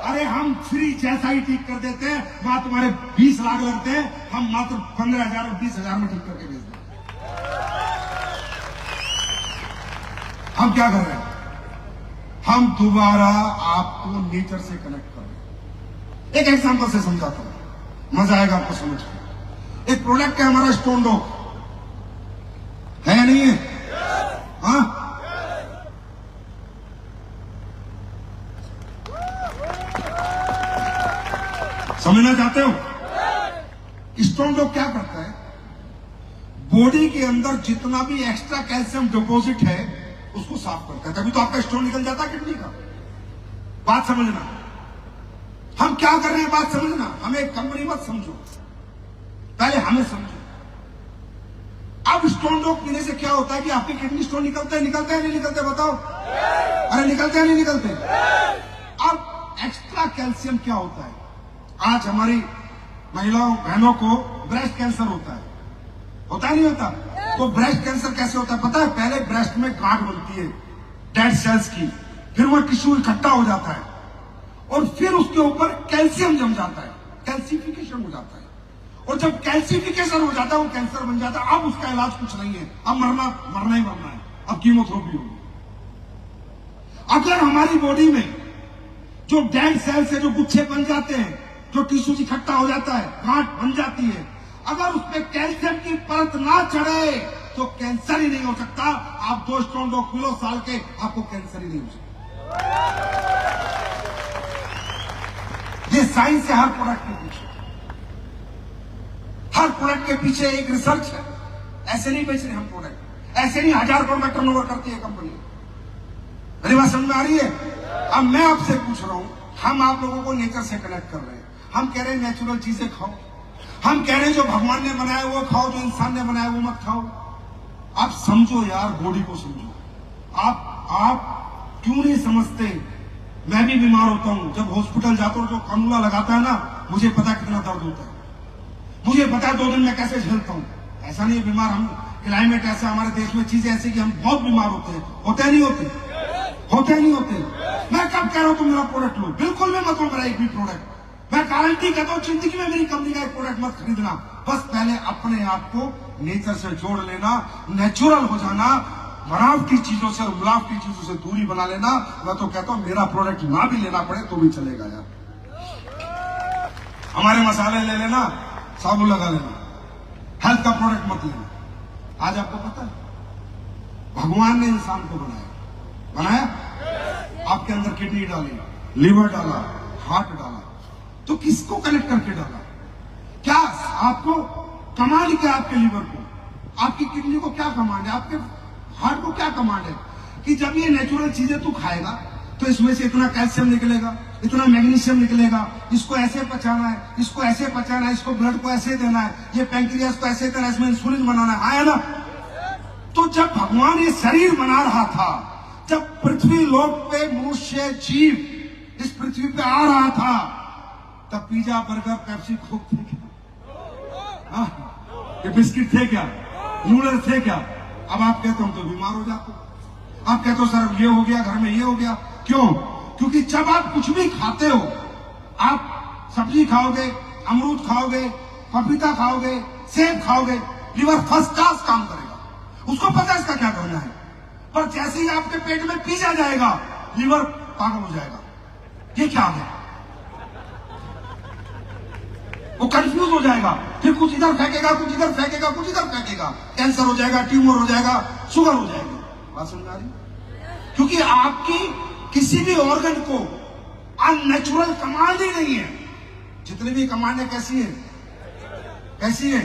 अरे हम फ्री जैसा ही ठीक कर देते हैं। वहां तुम्हारे 20 लाख लगते हैं, हम मात्र 15,000 और 20,000 में ठीक करके भेज देते हैं। हम क्या कर रहे हैं? हम दोबारा आपको नेचर से कनेक्ट कर रहे हैं। एक एग्जांपल से समझाता हूं, मजा आएगा आपको समझ के। एक प्रोडक्ट है हमारा स्टोन डॉग, है या नहीं है? हाँ, समझना चाहते हो? स्टोन डॉग क्या करता है? बॉडी के अंदर जितना भी एक्स्ट्रा कैल्शियम डिपॉजिट है उसको साफ करता है, तभी तो आपका स्टोन निकल जाता है किडनी का। बात समझना, हम क्या कर रहे हैं बात समझना। हमें कंपनी मत समझो, पहले हमें समझो। अब स्टोन डॉग पीने से क्या होता है कि आपके किडनी स्टोन निकलते हैं नहीं निकलते? बताओ। अरे निकलते हैं नहीं निकलते? अब एक्स्ट्रा कैल्शियम क्या होता है? आज हमारी महिलाओं बहनों को ब्रेस्ट कैंसर होता है नहीं होता? तो ब्रेस्ट कैंसर कैसे होता है पता है? पहले ब्रेस्ट में गांठ बनती है डेड सेल्स की, फिर वो टिश्यू इकट्ठा हो जाता है और फिर उसके ऊपर कैल्शियम जम जाता है, कैल्सिफिकेशन हो जाता है। और जब कैल्सिफिकेशन हो जाता है वो कैंसर बन जाता है। अब उसका इलाज कुछ नहीं है, अब मरना ही मरना है, अब कीमोथेरेपी होगी। अगर हमारी बॉडी में जो डेड सेल्स है, जो गुच्छे बन जाते हैं, जो टिश्यू इकट्ठा हो जाता है, गांठ बन जाती है, अगर उसमें कैल्शियम की परत ना चढ़े तो कैंसर ही नहीं हो सकता। आप 2 स्टोन डॉग किलो साल के, आपको कैंसर ही नहीं हो सकता। ये साइंस है हर प्रोडक्ट के पीछे। हर प्रोडक्ट के पीछे एक रिसर्च है। ऐसे नहीं बेच रहे हम प्रोडक्ट, ऐसे नहीं 1000 करोड़ का टर्नओवर करती है कंपनी। मेरी बात समझ में आ रही है? अब मैं आपसे पूछ रहा हूं, हम आप लोगों को नेचर से कनेक्ट कर रहे हैं। हम कह रहे हैं नेचुरल चीजें खाओ, हम कह रहे हैं जो भगवान ने बनाया वो खाओ, जो इंसान ने बनाया वो मत खाओ। आप समझो यार, बॉडी को समझो। आप क्यों नहीं समझते? मैं भी बीमार होता हूं, जब हॉस्पिटल जाता हूं जो कानूला लगाता है ना, मुझे पता कितना दर्द होता है, मुझे पता है 2 दिन में कैसे झेलता हूं। ऐसा नहीं है बीमार, हम क्लाइमेट ऐसा, हमारे देश में चीजें ऐसी कि हम बहुत बीमार होते हैं। होते नहीं होते? होते नहीं होते? मैं कब कह रहा हूं तुम मेरा प्रोडक्ट लो? बिल्कुल मैं मत लो मेरा एक भी प्रोडक्ट। मैं गारंटी कहता हूं जिंदगी में मेरी कंपनी का एक प्रोडक्ट मत खरीदना। बस पहले अपने आप को नेचर से जोड़ लेना, नेचुरल हो जाना, बनावटी चीजों से और मिलावटी चीजों से दूरी बना लेना। मैं तो कहता हूं मेरा प्रोडक्ट ना भी लेना पड़े तो भी चलेगा यार। हमारे मसाले ले लेना, साबुन लगा लेना, हेल्थ का प्रोडक्ट मत लेना। आज आपको पता है भगवान ने इंसान को बनाया, आपके अंदर किडनी डाली, लीवर डाला, हार्ट डाला, तो किसको कनेक्ट करके डाला? क्या आपको कमांड क्या? आपके लीवर को, आपकी किडनी को क्या कमांड है? आपके हार्ट को क्या कमांड है? कि जब ये नेचुरल चीजें तू खाएगा तो इसमें से इतना कैल्शियम निकलेगा, इतना मैग्नीशियम निकलेगा, इसको ऐसे पचाना है, इसको ऐसे पचाना है, इसको ब्लड को ऐसे देना है, ये पैंक्रियास को ऐसे देना है, इसमें इंसुलिन बनाना है। आया ना? तो जब भगवान ये शरीर बना रहा था, जब पृथ्वी लोक पे मनुष्य जीव इस पृथ्वी पे आ रहा था, तब पिज्जा, बर्गर, पेप्सी, कोक थे क्या? ये बिस्किट थे क्या? नूडल्स थे क्या? अब आप कहते हो तो बीमार हो जाते हो। आप कहते हो सर ये हो गया, घर में ये हो गया। क्यों? क्योंकि जब आप कुछ भी खाते हो, आप सब्जी खाओगे, अमरूद खाओगे, पपीता खाओगे, सेब खाओगे, लीवर फर्स्ट क्लास काम करेगा, उसको पता है इसका क्या करना है। पर जैसे ही आपके पेट में पिज्जा जाएगा, लीवर पागल हो जाएगा, ये क्या है, वो कंफ्यूज हो जाएगा, फिर कुछ इधर फेंकेगा, कुछ इधर फेंकेगा, कुछ इधर फेंकेगा, कैंसर हो जाएगा, ट्यूमर हो जाएगा, शुगर हो जाएगी। बात समझ आ रही? क्योंकि आपकी किसी भी ऑर्गन को अननेचुरल कमांड ही नहीं है। जितनी भी कमांड है कैसी है? कैसी है?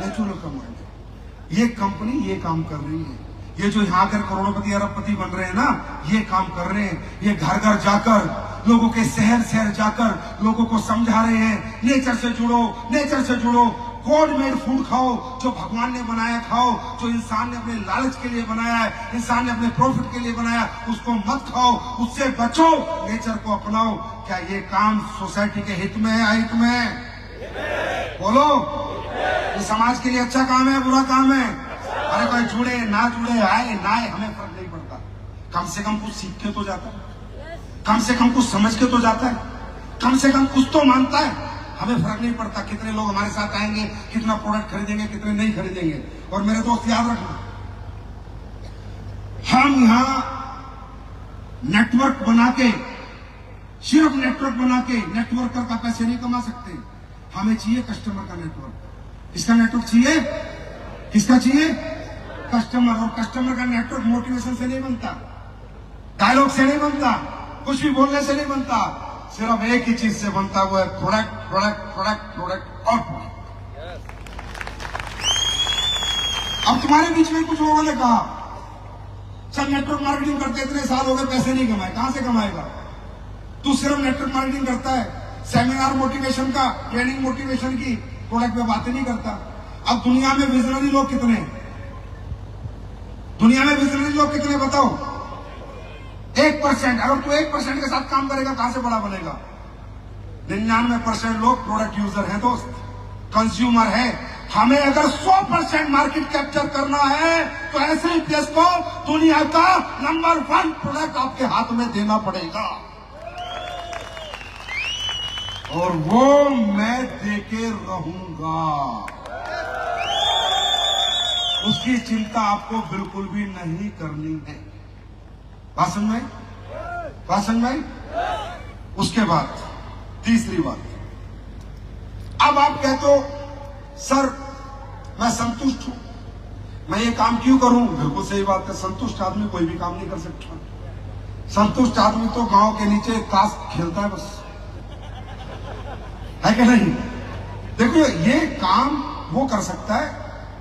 नेचुरल कमांड है। ये कंपनी ये काम कर रही है। ये जो यहाँ आकर करोड़पति अरबपति बन रहे हैं ना, ये काम कर रहे हैं। ये घर घर जाकर, लोगों के शहर शहर जाकर लोगों को समझा रहे हैं, नेचर से जुड़ो, नेचर से जुड़ो, गॉड मेड फूड खाओ, जो भगवान ने बनाया खाओ, जो इंसान ने अपने लालच के लिए बनाया है, इंसान ने अपने प्रॉफिट के लिए बनाया, उसको मत खाओ, उससे बचो, नेचर को अपनाओ। क्या ये काम सोसाइटी के हित में है, अहित में है? बोलो। ये समाज के लिए अच्छा काम है, बुरा काम है? अरे कोई जुड़े ना जुड़े, आए ना आए, हमें फर्क नहीं पड़ता। कम से कम कुछ सीख के तो जाता है, कम से कम कुछ समझ के तो जाता है, कम से कम कुछ तो मानता है। हमें फर्क नहीं पड़ता कितने लोग हमारे साथ आएंगे, कितना प्रोडक्ट खरीदेंगे, कितने नहीं खरीदेंगे। और मेरे दोस्त याद रखना, हम यहां नेटवर्क बना के, सिर्फ नेटवर्क बना के नेटवर्कर का पैसे नहीं कमा सकते। हमें चाहिए कस्टमर का नेटवर्क। किसका नेटवर्क चाहिए? किसका चाहिए? कस्टमर। और कस्टमर का नेटवर्क मोटिवेशन से नहीं बनता, डायलॉग से नहीं बनता, कुछ भी बोलने से नहीं बनता, सिर्फ एक ही चीज से बनता, वो है प्रोडक्ट, प्रोडक्ट, प्रोडक्ट, प्रोडक्ट और प्रोडक्ट। अब तुम्हारे बीच में कुछ लोगों ने कहा सर नेटवर्क मार्केटिंग करते इतने साल हो गए, पैसे नहीं कमाए। कहां से कमाएगा? तू सिर्फ नेटवर्क मार्केटिंग करता है, सेमिनार मोटिवेशन का, ट्रेनिंग मोटिवेशन की, प्रोडक्ट पे बातें नहीं करता। अब दुनिया में विजनरी लोग कितने? दुनिया में विजनरी लोग कितने बताओ? 1%। अगर तू 1% के साथ काम करेगा, कहां से बड़ा बनेगा? 99% लोग प्रोडक्ट यूजर हैं दोस्त, कंज्यूमर है। हमें अगर 100% मार्केट कैप्चर करना है तो ऐसे ही देश को दुनिया का नंबर 1 प्रोडक्ट आपके हाथ में देना पड़ेगा, और वो मैं देके रहूंगा। उसकी चिंता आपको बिल्कुल भी नहीं करनी है। बात समझ में? बात समझ में? उसके बाद तीसरी बात, अब आप कहते हो सर मैं संतुष्ट हूं, मैं ये काम क्यों करूं? बिल्कुल सही बात है, संतुष्ट आदमी कोई भी काम नहीं कर सकता। संतुष्ट आदमी तो गांव के नीचे ताश खेलता है बस, है कि नहीं? देखो ये काम वो कर सकता है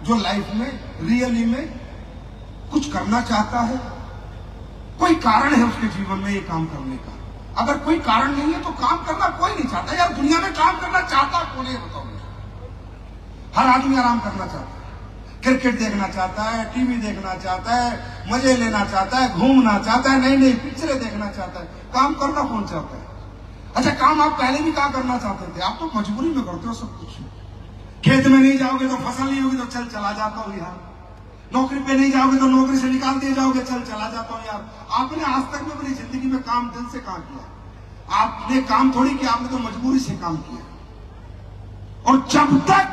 जो लाइफ में रियली में कुछ करना चाहता है, कोई कारण है उसके जीवन में ये काम करने का। अगर कोई कारण नहीं है तो काम करना कोई नहीं चाहता। यार दुनिया में काम करना चाहता कौन है बताओ? हर आदमी आराम करना चाहता है, क्रिकेट देखना चाहता है, टीवी देखना चाहता है, मजे लेना चाहता है, घूमना चाहता है, नई नई पिक्चरें देखना चाहता है। काम करना कौन चाहता है? अच्छा, काम आप पहले भी क्या करना चाहते थे? आप तो मजबूरी में करते हो सब कुछ। खेत में नहीं जाओगे तो फसल नहीं होगी तो चल चला जाता हूँ यार। नौकरी पे नहीं जाओगे तो नौकरी से निकाल दिए जाओगे, चल चला जाता हूँ यार। आपने आज तक में अपनी जिंदगी में काम दिल से काम किया? आपने काम थोड़ी किया, आपने तो मजबूरी से काम किया। और जब तक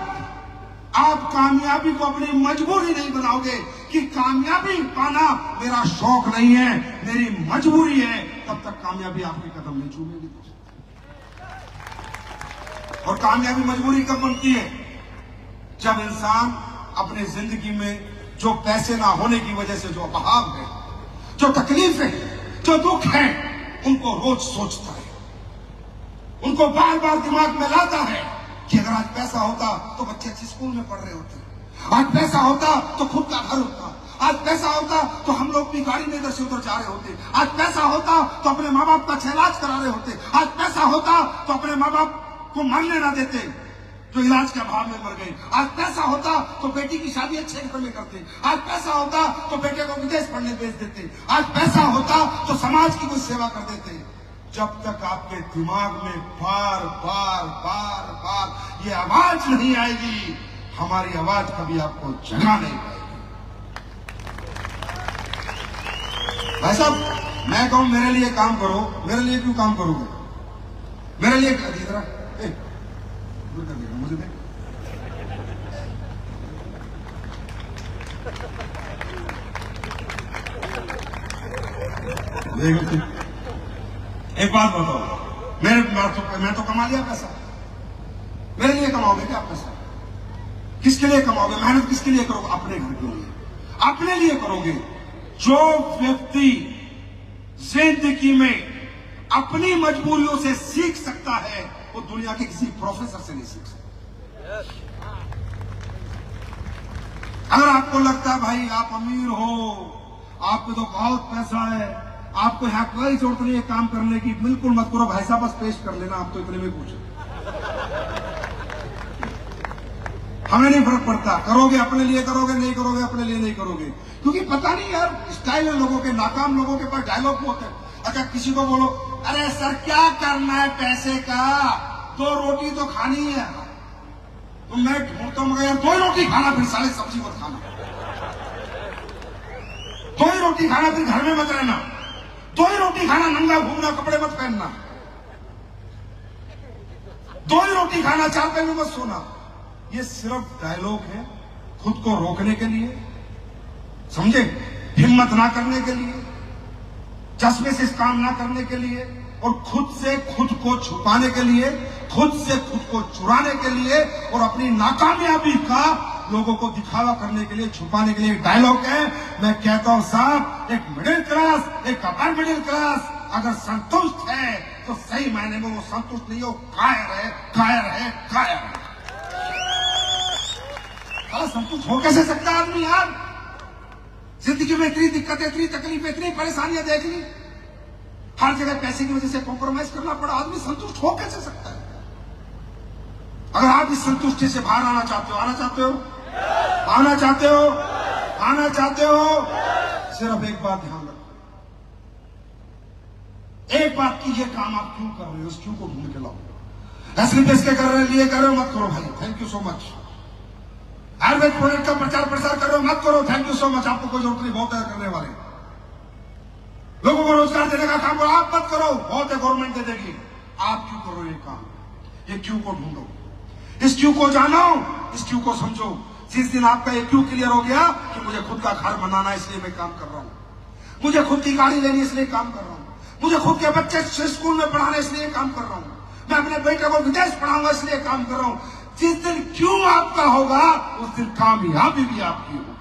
आप कामयाबी को अपनी मजबूरी नहीं बनाओगे कि कामयाबी पाना मेरा शौक नहीं है, मेरी मजबूरी है, तब तक कामयाबी आपके कदम नहीं चूमेगी। और कामयाबी मजबूरी कब बनती है? जब इंसान अपने जिंदगी में जो पैसे ना होने की वजह से जो अभाव है, जो तकलीफ है, जो दुख है, उनको रोज सोचता है, उनको बार बार दिमाग में लाता है कि अगर आज पैसा होता तो बच्चे अच्छे स्कूल में पढ़ रहे होते, आज पैसा होता तो खुद का घर होता, आज पैसा होता तो हम लोग भी गाड़ी में इधर से उधर जा रहे होते, आज पैसा होता तो अपने माँ बाप का इलाज करा रहे होते, आज पैसा होता तो अपने माँ बाप को मरने ना देते जो इलाज के अभाव में मर गए, आज पैसा होता तो बेटी की शादी अच्छे घर में करते, आज पैसा होता तो बेटे को विदेश पढ़ने भेज देते, आज पैसा होता तो समाज की कुछ सेवा कर देते। जब तक आपके दिमाग में बार बार बार बार ये आवाज नहीं आएगी, हमारी आवाज कभी आपको जगा नहीं पाएगी। भाई साहब, मैं कहूं मेरे लिए काम करो, मेरे लिए क्यों काम करोगे? मेरे लिए कर दिया मुझे देख। एक बात बताओ, मैं तो कमा लिया पैसा, मेरे लिए कमाओगे क्या पैसा? किसके लिए कमाओगे? मेहनत किसके लिए करोगे? अपने घर के लिए, अपने लिए करोगे। जो व्यक्ति जिंदगी में अपनी मजबूरियों से सीख सकता है वो दुनिया के किसी प्रोफेसर से नहीं सीख सकता। अगर आपको लगता है भाई आप अमीर हो, आपको तो बहुत पैसा है, आपको यहाँ कोई जरूरत नहीं है काम करने की, बिल्कुल मत करो भाई साहब, बस पेश कर लेना, आप तो इतने में पूछो, हमें नहीं फर्क पड़ता। करोगे अपने लिए करोगे, नहीं करोगे अपने लिए नहीं करोगे, क्योंकि पता नहीं यार स्टाइल है लोगों के, नाकाम लोगों के पास डायलॉग होते हैं। अच्छा, किसी को बोलो अरे सर क्या करना है पैसे का, 2 रोटी तो खानी है, तो मैं ढूंढता हूं यार 2 रोटी खाना, फिर साले सब्जी मत खाना, 2 रोटी खाना, फिर घर में मत रहना, 2 रोटी खाना, नंगा घूमना, कपड़े मत पहनना, 2 रोटी खाना, 4 पे में मत सोना। ये सिर्फ डायलॉग है खुद को रोकने के लिए, समझे, हिम्मत ना करने के लिए, चश्मे से काम ना करने के लिए, और खुद से खुद को छुपाने के लिए, खुद से खुद को चुराने के लिए, और अपनी नाकामयाबी का लोगों को दिखावा करने के लिए, छुपाने के लिए डायलॉग है। मैं कहता हूं साहब, एक मिडिल क्लास, एक अपर मिडिल क्लास अगर संतुष्ट है तो सही मायने में वो संतुष्ट नहीं हो, कायर है, कायर है, कायर है। संतुष्ट हो कैसे सकता आदमी यार? जिंदगी में इतनी दिक्कतें, इतनी तकलीफें, इतनी परेशानियां देख ली, हर जगह पैसे की वजह से कॉम्प्रोमाइज करना पड़ा, आदमी संतुष्ट हो कैसे सकता है? अगर आप इस संतुष्टि से बाहर आना चाहते हो, आना चाहते हो, आना चाहते हो, आना चाहते हो, सिर्फ एक बात ध्यान रखो, एक बात की, ये काम आप क्यों कर रहे हो, उस क्यों को ढूंढ के लाओ। ऐसे इसके कर रहे लिए कर रहे हो, मत करो भाई, thank you so much. Ayurveda product का प्रचार प्रसार कर रहे हो, मत करो, थैंक यू सो मच, आपको कोई जरूरत नहीं, बहुत है करने वाले। लोगों को रोजगार देने का काम करो, आप मत करो, बहुत है गवर्नमेंट दे देगी, आप क्यों करो ये काम? ये क्यों को ढूंढो, इस क्यों को जानो, इस क्यों को समझो। जिस दिन आपका ये क्यों क्लियर हो गया कि मुझे खुद का घर बनाना है इसलिए मैं काम कर रहा हूं, मुझे खुद की गाड़ी लेनी इसलिए काम कर रहा हूं, मुझे खुद के बच्चे स्कूल में पढ़ाना इसलिए काम कर रहा हूं, मैं अपने बेटे को विदेश पढ़ाऊंगा इसलिए काम कर रहा हूं, जिस दिन क्यों आपका होगा उस दिन कामयाबी भी आपकी होगी।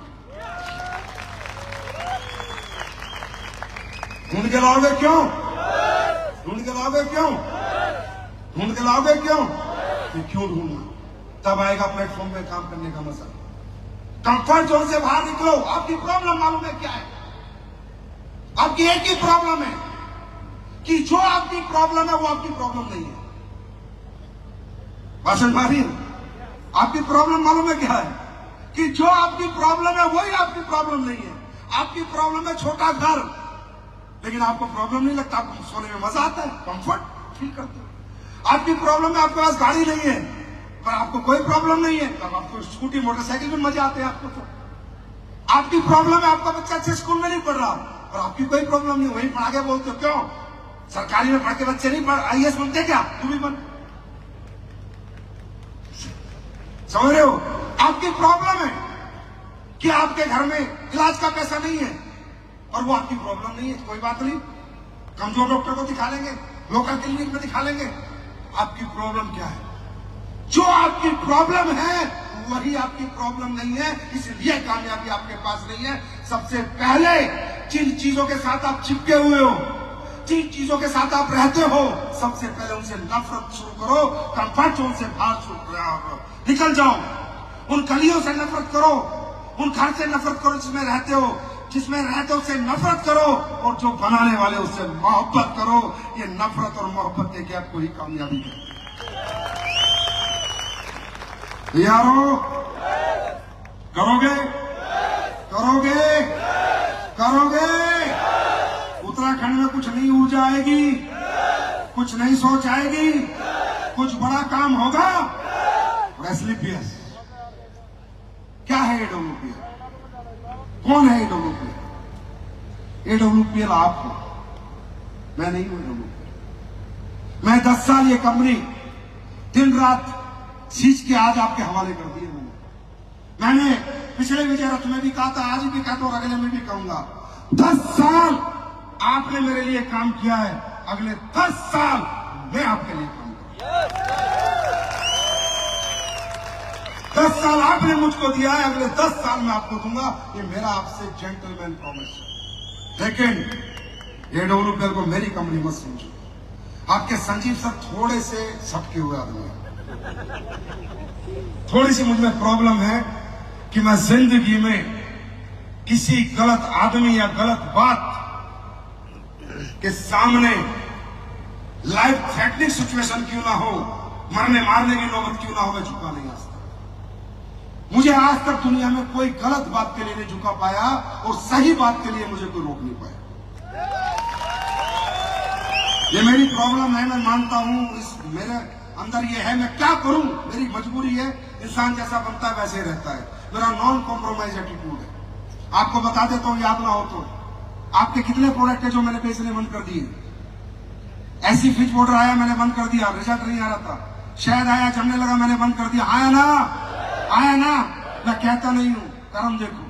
ढूंढ के लाओगे क्यों? ढूंढ के लाओगे क्यों? ढूंढ के लाओगे क्यों? क्यों ढूंढना? तब आएगा प्लेटफॉर्म पे काम करने का मजा। कंफर्ट जोन से बाहर निकलो। आपकी प्रॉब्लम मालूम है क्या है? आपकी एक ही प्रॉब्लम है कि जो आपकी प्रॉब्लम है वो आपकी प्रॉब्लम नहीं है। भाषण मारी, आपकी प्रॉब्लम मालूम है क्या है? कि जो आपकी प्रॉब्लम है वही आपकी प्रॉब्लम नहीं है। आपकी प्रॉब्लम है छोटा घर, लेकिन आपको प्रॉब्लम नहीं लगता, आपको सोने में मजा आता है, कंफर्ट फील करते हो। आपकी प्रॉब्लम है आपके पास गाड़ी नहीं है, पर आपको कोई प्रॉब्लम नहीं है, तब आपको स्कूटी मोटरसाइकिल में मजा आते हैं आपको। तो आपकी प्रॉब्लम है आपका बच्चा अच्छे स्कूल में नहीं पढ़ रहा, और आपकी कोई प्रॉब्लम नहीं, वही पढ़ा के बोलते हो क्यों सरकारी में पढ़ के बच्चे नहीं पढ़ IAS बनते क्या? तू भी बन। समझ रहे हो? आपकी प्रॉब्लम है कि आपके घर में इलाज का पैसा नहीं है, और वो आपकी प्रॉब्लम नहीं है, कोई बात नहीं, कमजोर डॉक्टर को दिखा लेंगे, लोकल क्लिनिक में दिखा लेंगे। आपकी प्रॉब्लम क्या है? जो आपकी प्रॉब्लम है वही आपकी प्रॉब्लम नहीं है, इसलिए कामयाबी आपके पास नहीं है। सबसे पहले जिन चीजों के साथ आप चिपके हुए हो, जिन चीजों के साथ आप रहते हो, सबसे पहले उनसे नफरत शुरू करो। कंफर्ट जोन से बाहर निकल जाओ। उन गलियों से नफरत करो, उन घर से नफरत करो जिसमें रहते हो, उससे नफरत करो, और जो बनाने वाले उससे मोहब्बत करो। ये नफरत और मोहब्बत के क्या कोई कामयाबी है? यारो करोगे करोगे करोगे? उत्तराखंड में कुछ नई ऊर्जा आएगी, कुछ नई सोच आएगी, कुछ बड़ा काम होगा। SLPS क्या है? AWPL कौन है? AWPL आप हो, मैं नहीं हूं। AWPL मैं 10 साल ये कंपनी दिन रात सींच के आज आपके हवाले कर दी है। मैंने पिछले विजय रथ में भी कहा था, आज भी कहता हूं, अगले में भी कहूंगा, 10 साल आपने मेरे लिए काम किया है, अगले 10 साल मैं आपके लिए काम करूंगा। 10 साल आपने मुझको दिया है, अगले 10 साल मैं आपको दूंगा। ये मेरा आपसे जेंटलमैन प्रॉमिस है। लेकिन AWPL को मेरी कंपनी मत समझो। आपके संजीव सर थोड़े से सटके हुए आदमी हैं। थोड़ी सी मुझमें प्रॉब्लम है कि मैं जिंदगी में किसी गलत आदमी या गलत बात के सामने लाइफ थ्रेटनिंग सिचुएशन क्यों ना हो, मरने मारने की नौबत क्यों ना हो, मैं झुका नहीं आ सकता। मुझे आज तक दुनिया में कोई गलत बात के लिए नहीं झुका पाया, और सही बात के लिए मुझे कोई रोक नहीं पाया। ये मेरी प्रॉब्लम है, मैं मानता हूं। इस मेरे अंदर ये है, मैं क्या करूं, मेरी मजबूरी है। इंसान जैसा बनता है वैसे ही रहता है। मेरा नॉन कॉम्प्रोमाइज एटीट्यूड है। आपको बता देता हूं, याद ना हो तो, आपके कितने प्रोडक्ट है जो मैंने बेचने बंद कर दिए? ऐसी फिच पाउडर आया, मैंने बंद कर दिया, रिजल्ट नहीं आ रहा था। शायद आया, जमने लगा, मैंने बंद कर दिया। आया ना, मैं कहता नहीं हूं, कर्म देखो।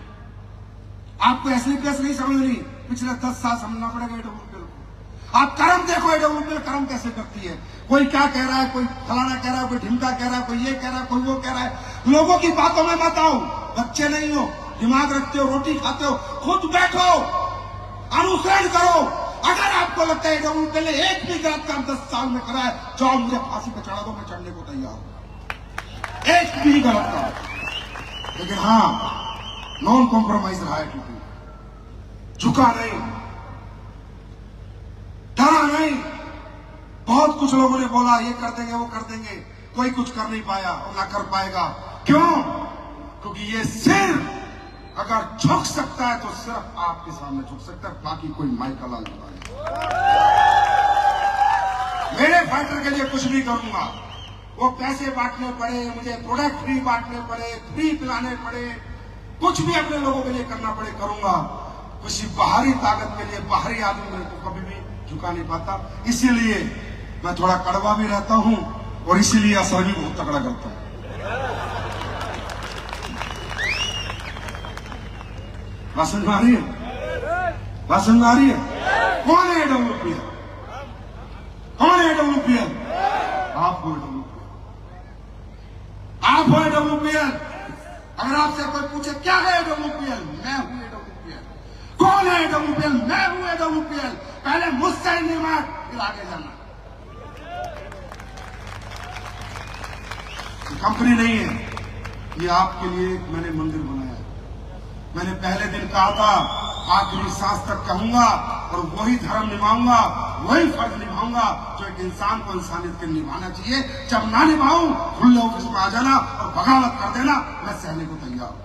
आपको SLPS नहीं समझनी, पिछले 10 साल समझना पड़ेगा AWPL को। आप कर्म देखो, AWPL कर्म कैसे करती है। कोई क्या कह रहा है, कोई फलाना कह रहा है, कोई ढिमका कह रहा है, कोई ये कह रहा है, कोई वो कह रहा है। लोगों की बातों में मत आओ। बच्चे नहीं हो, दिमाग रखते हो, रोटी खाते हो, खुद बैठो, अनुसरण करो। अगर आपको लगता है AWPL ने एक भी गलत काम 10 साल में करा है, जाओ मुझे फांसी पे चढ़ा दो, मैं चढ़ने को तैयार हूं। एक भी गलत काम। लेकिन हाँ, नॉन कॉम्प्रोमाइज रहा है, झुका नहीं, डरा नहीं। बहुत कुछ लोगों ने बोला ये कर देंगे, वो कर देंगे, कोई कुछ कर नहीं पाया और ना कर पाएगा। क्यों? क्योंकि ये सिर्फ अगर झुक सकता है तो सिर्फ आपके सामने झुक सकता है, बाकी कोई माइकल लाल नहीं। मेरे फाइटर के लिए कुछ भी करूंगा, वो पैसे बांटने पड़े, मुझे प्रोडक्ट फ्री बांटने पड़े, फ्री पिलाने पड़े, कुछ भी अपने लोगों के लिए करना पड़े, करूंगा। किसी बाहरी ताकत के लिए, बाहरी आदमी मेरे को कभी भी झुका नहीं पाता। इसीलिए मैं थोड़ा कड़वा भी रहता हूं, और इसीलिए असर भी बहुत तगड़ा करता हूं। बात समझ आ रही है? बात समझ आ रही है? कौन है AWPL? कौन है AWPL? आप हो AWPL। आप हो AWPL। अगर आपसे कोई पूछे क्या है AWPL, मैं हूं AWPL। कौन है AWPL? मैं हूं AWPL। पहले मुझसे नहीं मार, फिर आगे जाना। कंपनी नहीं है, ये आपके लिए एक मैंने मंदिर बनाया है। मैंने पहले दिन कहा था आखिरी सांस तक कहूंगा और वही धर्म निभाऊंगा, वही फर्ज निभाऊंगा जो एक इंसान को इंसानियत के निभाना चाहिए। जब ना निभाऊं खुले ऑफिस में आ जाना और बगावत कर देना, मैं सहने को तैयार हूं।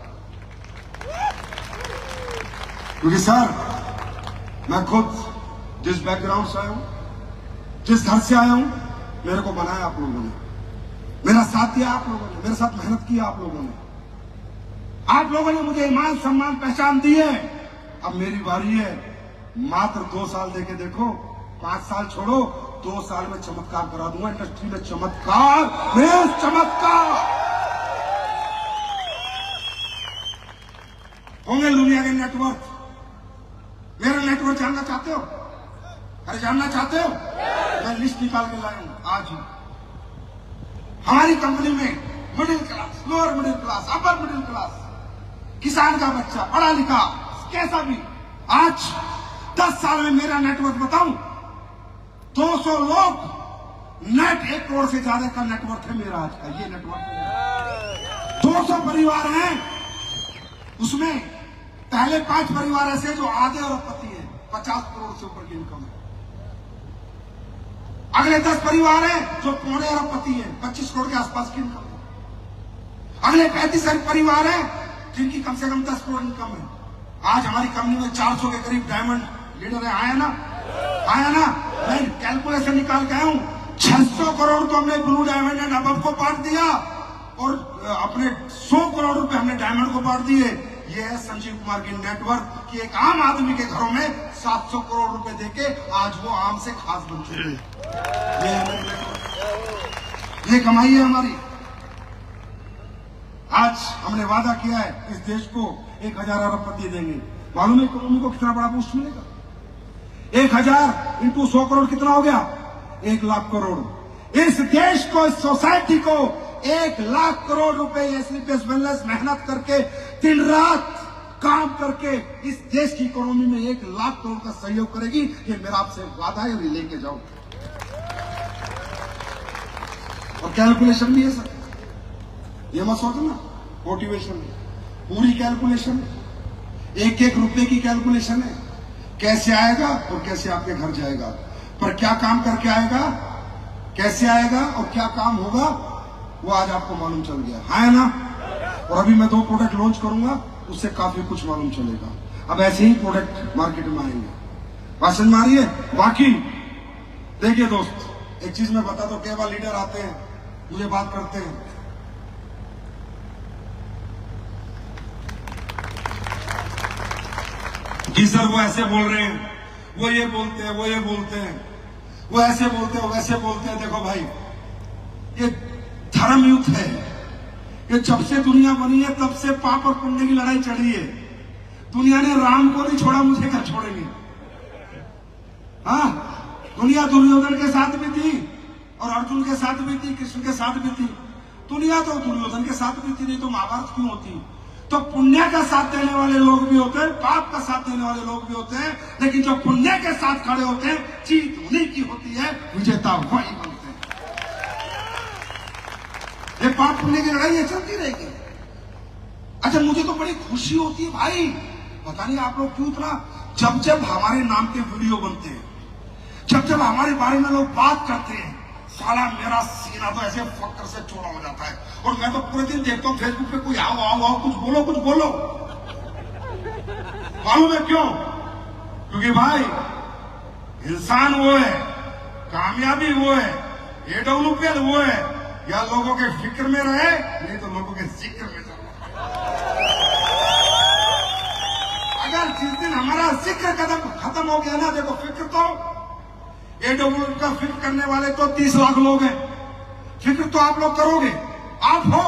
क्योंकि सर मैं खुद जिस बैकग्राउंड से आया हूं, जिस घर से आया हूं, मेरे को बनाया आप लोगों ने, मेरा साथ दिया आप लोगों ने, मेरे साथ मेहनत की आप लोगों ने, आप लोगों ने मुझे ईमान सम्मान पहचान दी है। अब मेरी बारी है, मात्र 2 साल देके देखो, 5 साल छोड़ो, 2 साल में चमत्कार करा दूंगा इंडस्ट्री में। चमत्कार, चमत्कार होंगे। दुनिया के नेटवर्क, मेरा नेटवर्क जानना चाहते हो? अरे जानना चाहते हो? मैं लिस्ट निकाल के लाया हूं आज ही। हमारी कंपनी में middle class, lower middle class, upper middle class, किसान का बच्चा, पढ़ा लिखा, कैसा भी, आज 10 साल में मेरा नेटवर्क बताऊं, 200 लोग नेट, 1 करोड़ से ज्यादा का नेटवर्क है मेरा आज का। ये नेटवर्क 200 परिवार हैं, उसमें पहले 5 परिवार ऐसे जो आधे अरबपति हैं, 50 करोड़ से ऊपर की इनकम है। अगले 10 परिवार हैं जो पौने अरबपति हैं, 25 करोड़ के आसपास की इनकम है। अगले 35 परिवार हैं जिनकी कम से कम 10 करोड़ इनकम है। आज हमारी कंपनी में 400 के करीब डायमंड लीडर है। आया ना? मैं कैलकुलेशन निकाल के आया हूं। 600 करोड़ तो हमने ब्लू डायमंड एंड अबव को बांट दिया और अपने 100 करोड़ रुपए हमने डायमंड को बांट दिए। ये है संजीव कुमार की नेटवर्क कि एक आम आदमी के घरों में 700 करोड़ रुपए देके आज वो आम से खास बन चुके हैं। ये है नेटवर्क, ये कमाई है हमारी। आज हमने वादा किया है इस देश को 1000 अरबपति देंगे। मालूम है इकोनॉमी को कितना बड़ा बूस्ट मिलेगा? 1000 इंटू 100 करोड़ कितना हो गया? 1 लाख करोड़। इस देश को, इस सोसाइटी को 1 लाख करोड़ रुपए स्लीपलेस वेलनेस मेहनत करके, दिन रात काम करके इस देश की इकोनॉमी में 1 लाख करोड़ का सहयोग करेगी। ये मेरा आपसे वादा है, ये लेके जाओ। और कैलकुलेशन भी है सर, ये मत सोचना मोटिवेशन है, पूरी कैलकुलेशन है, 1-1 रुपए की कैलकुलेशन है। कैसे आएगा और कैसे आपके घर जाएगा, पर क्या काम करके आएगा, कैसे आएगा और क्या काम होगा, वो आज आपको मालूम चल गया है ना? और अभी मैं 2 प्रोडक्ट लॉन्च करूंगा, उससे काफी कुछ मालूम चलेगा। अब ऐसे ही प्रोडक्ट मार्केट में आएंगे, बात समझ में आ रही है? बाकी देखिए दोस्त, एक चीज मैं बता दो, कई बार लीडर आते हैं मुझे बात करते हैं, जी सर वो ऐसे बोल रहे हैं, वो ये बोलते हैं, वो ये बोलते हैं, वो ऐसे बोलते हैं, वो वैसे बोलते हैं। देखो भाई, ये धर्म युद्ध है। ये जब से दुनिया बनी है तब से पाप और पुण्य की लड़ाई चढ़ी है। दुनिया ने राम को नहीं छोड़ा, मुझे क्या छोड़ेंगे? हाँ, दुनिया दुर्योधन के साथ भी थी और अर्जुन के साथ भी थी, कृष्ण के साथ भी थी। दुनिया तो दुर्योधन के साथ भी थी, नहीं तो महाभारत क्यों होती? तो पुण्य का साथ देने वाले लोग भी होते हैं, पाप का साथ देने वाले लोग भी होते हैं, लेकिन जो पुण्य के साथ खड़े होते हैं, जीत उन्हीं की होती है, विजेता वही बनते हैं। ये पाप पुण्य की लड़ाई चलती रहेगी। अच्छा, मुझे तो बड़ी खुशी होती है भाई, पता नहीं आप लोग क्यों इतना, जब जब हमारे नाम के वीडियो बनते हैं, जब जब हमारे बारे में लोग बात करते हैं, साला मेरा सीना तो ऐसे फक्र से चौड़ा हो जाता है। और मैं तो पूरे दिन देखता हूँ फेसबुक पे, कोई आओ आओ आओ, कुछ बोलो कुछ बोलो। मालूम है क्यों? क्योंकि भाई इंसान वो है, कामयाबी वो है, AWPL वो है, या लोगों के फिक्र में रहे, नहीं तो लोगों के जिक्र में रहे। अगर जिस दिन हमारा जिक्र कदम खत्म हो गया ना, देखो फिक्र तो AWPL का फिक्र करने वाले तो 30 लाख लोग हैं, फिक्र तो आप लोग करोगे, आप हो,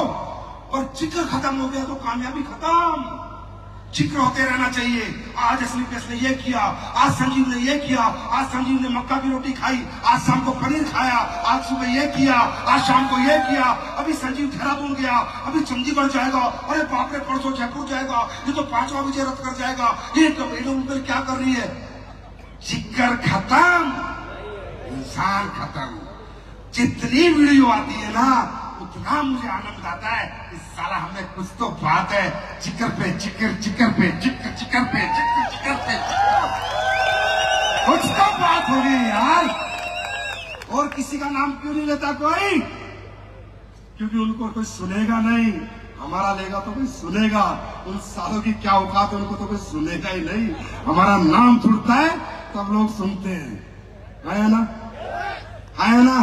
और जिक्र खत्म हो गया तो कामयाबी खत्म। जिक्र होते रहना चाहिए। आज स्लीपलेस ने ये किया, आज संजीव ने ये किया, आज संजीव ने मक्का की रोटी खाई, आज शाम को पनीर खाया, आज सुबह ये किया, आज शाम को ये किया, अभी संजीव देहरादून गया, अभी चंडीगढ़ जाएगा, अरे बाप रे परसों जयपुर जाएगा, ये तो 5वां विजय रथ कर जाएगा। ये AWPL क्या कर रही है? जिक्र खत्म, इंसान खत्म। जितनी वीडियो आती है ना, उतना मुझे आनंद आता है कि साला हमें कुछ तो बात है, जिक्र पे जिक्र, जिक्र पे जिक्र, जिक्र पे जिक्र, जिक्र पे कुछ तो बात हो गई यार। और किसी का नाम क्यों नहीं लेता कोई? क्योंकि उनको कोई सुनेगा नहीं, हमारा लेगा तो कोई सुनेगा। उन सालों की क्या औकात है, उनको तो कोई सुनेगा ही नहीं। हमारा नाम छुड़ता है तब लोग सुनते हैं, है ना, है ना।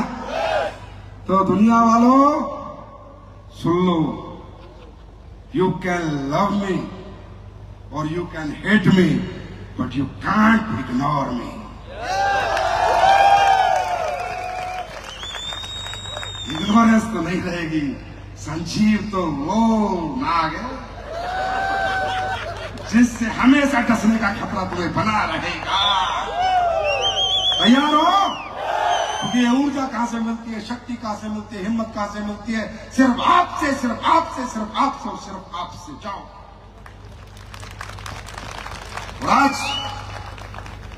तो दुनिया वालों सुन लो, यू कैन लव मी और you can hate me, but you can't ignore me. Ignorance तो नहीं रहेगी, संजीव तो वो नाग है जिससे हमेशा डसने का खतरा तुम्हें बना रहेगा। तैयार हो? क्योंकि ये ऊर्जा कहां से मिलती है, शक्ति कहां से मिलती है, हिम्मत कहां से मिलती है? सिर्फ आपसे, सिर्फ आपसे, सिर्फ आपसे और सिर्फ आपसे। जाओ। और आज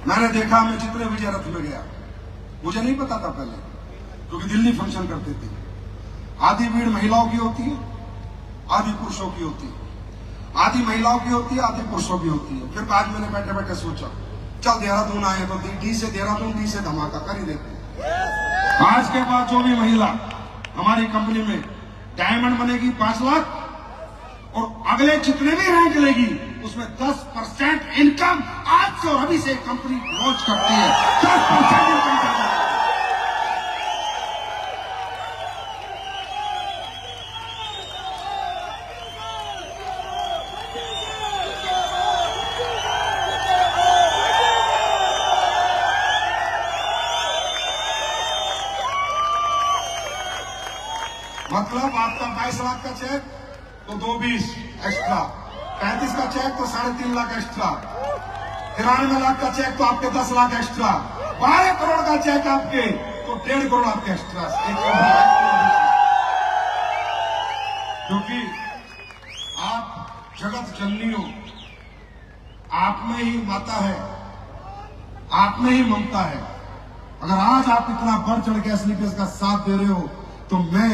मैंने देखा, मैं जितने विजय रथ में गया, मुझे नहीं पता था पहले, क्योंकि दिल्ली फंक्शन करते थे। आधी भीड़ महिलाओं की होती है, आधी पुरुषों की होती है, आधी महिलाओं की होती है, आधी पुरुषों की होती है। फिर आज मैंने बैठे बैठे सोचा, चल देहरादून आए तो डी से देहरादून, डी से धमाका कर ही देते। आज के बाद जो भी महिला हमारी कंपनी में डायमंड बनेगी 5 लाख, और अगले जितने भी रैंक लेगी उसमें 10% इनकम आज से और अभी से कंपनी लॉन्च करती है। 10% इनकम का मतलब आपका 22 लाख का चेक तो 220 एक्स्ट्रा, 35 का चेक तो 3.5 लाख एक्स्ट्रा, 93 लाख का चेक तो आपके 10 लाख एक्स्ट्रा, 12 करोड़ का चेक आपके तो 1.5 करोड़ आपके एक्स्ट्रा। क्योंकि आप जगत जननी हो, आप में ही माता है, आप में ही ममता है। अगर आज आप इतना बढ़ चढ़ के एसलीपीएस का साथ दे रहे हो तो मैं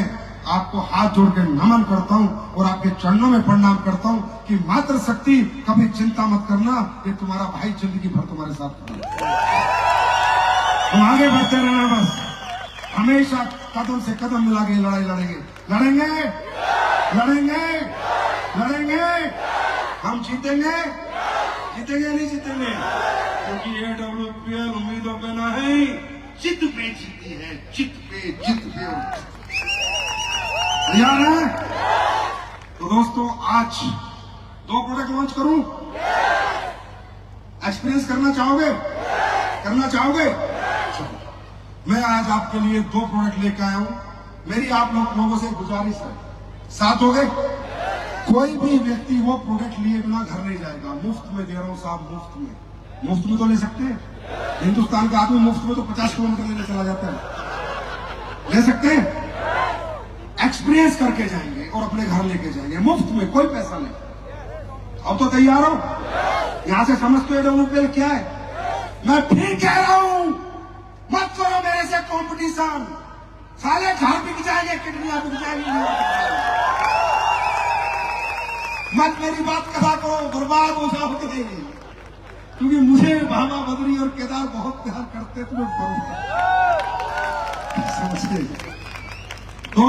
आपको हाथ जोड़ के नमन करता हूं और आपके चरणों में प्रणाम करता हूं कि मातृ शक्ति, कभी चिंता मत करना, ये तुम्हारा भाई जिंदगी भर तुम्हारे साथ खड़ा है। हम आगे बढ़ते रहना, बस हमेशा कदम से कदम मिला के लड़ाई लड़ेंगे, लड़ेंगे, लड़ेंगे, लड़ेंगे। हम जीतेंगे, जीतेंगे नहीं जीतेंगे, क्योंकि AWPL उम्मीदों पे ना है, जिद पे जीती है, जिद पे, जिद पे। तैयार है? तो दोस्तों आज 2 प्रोडक्ट लॉन्च करूं, एक्सपीरियंस करना चाहोगे? करना चाहोगे? मैं आज आपके लिए 2 प्रोडक्ट लेकर आया हूं। मेरी आप लोगों से गुजारिश है, साथ हो गए? कोई भी व्यक्ति वो प्रोडक्ट लिए बिना घर नहीं जाएगा। मुफ्त में दे रहा हूं साहब, मुफ्त में। मुफ्त में तो ले सकते हैं, हिंदुस्तान का आदमी मुफ्त में तो 50 किलोमीटर लेने चला जाता है, ले सकते हैं। एक्सपीरियंस करके जाएंगे और अपने घर लेके जाएंगे मुफ्त में, कोई पैसा नहीं। अब तो तैयार हो? यहां से समझते हो AWPL क्या है? मैं फिर कह रहा हूं, मत करो मेरे से कंपटीशन। साले घर बिक जाएंगे, किडनियां बिक जाएंगी, मत मेरी बात कहा करो, बर्बाद हो जाओगे। क्योंकि मुझे बाबा बद्री और केदार बहुत प्यार करते, तुम्हें समझते। तो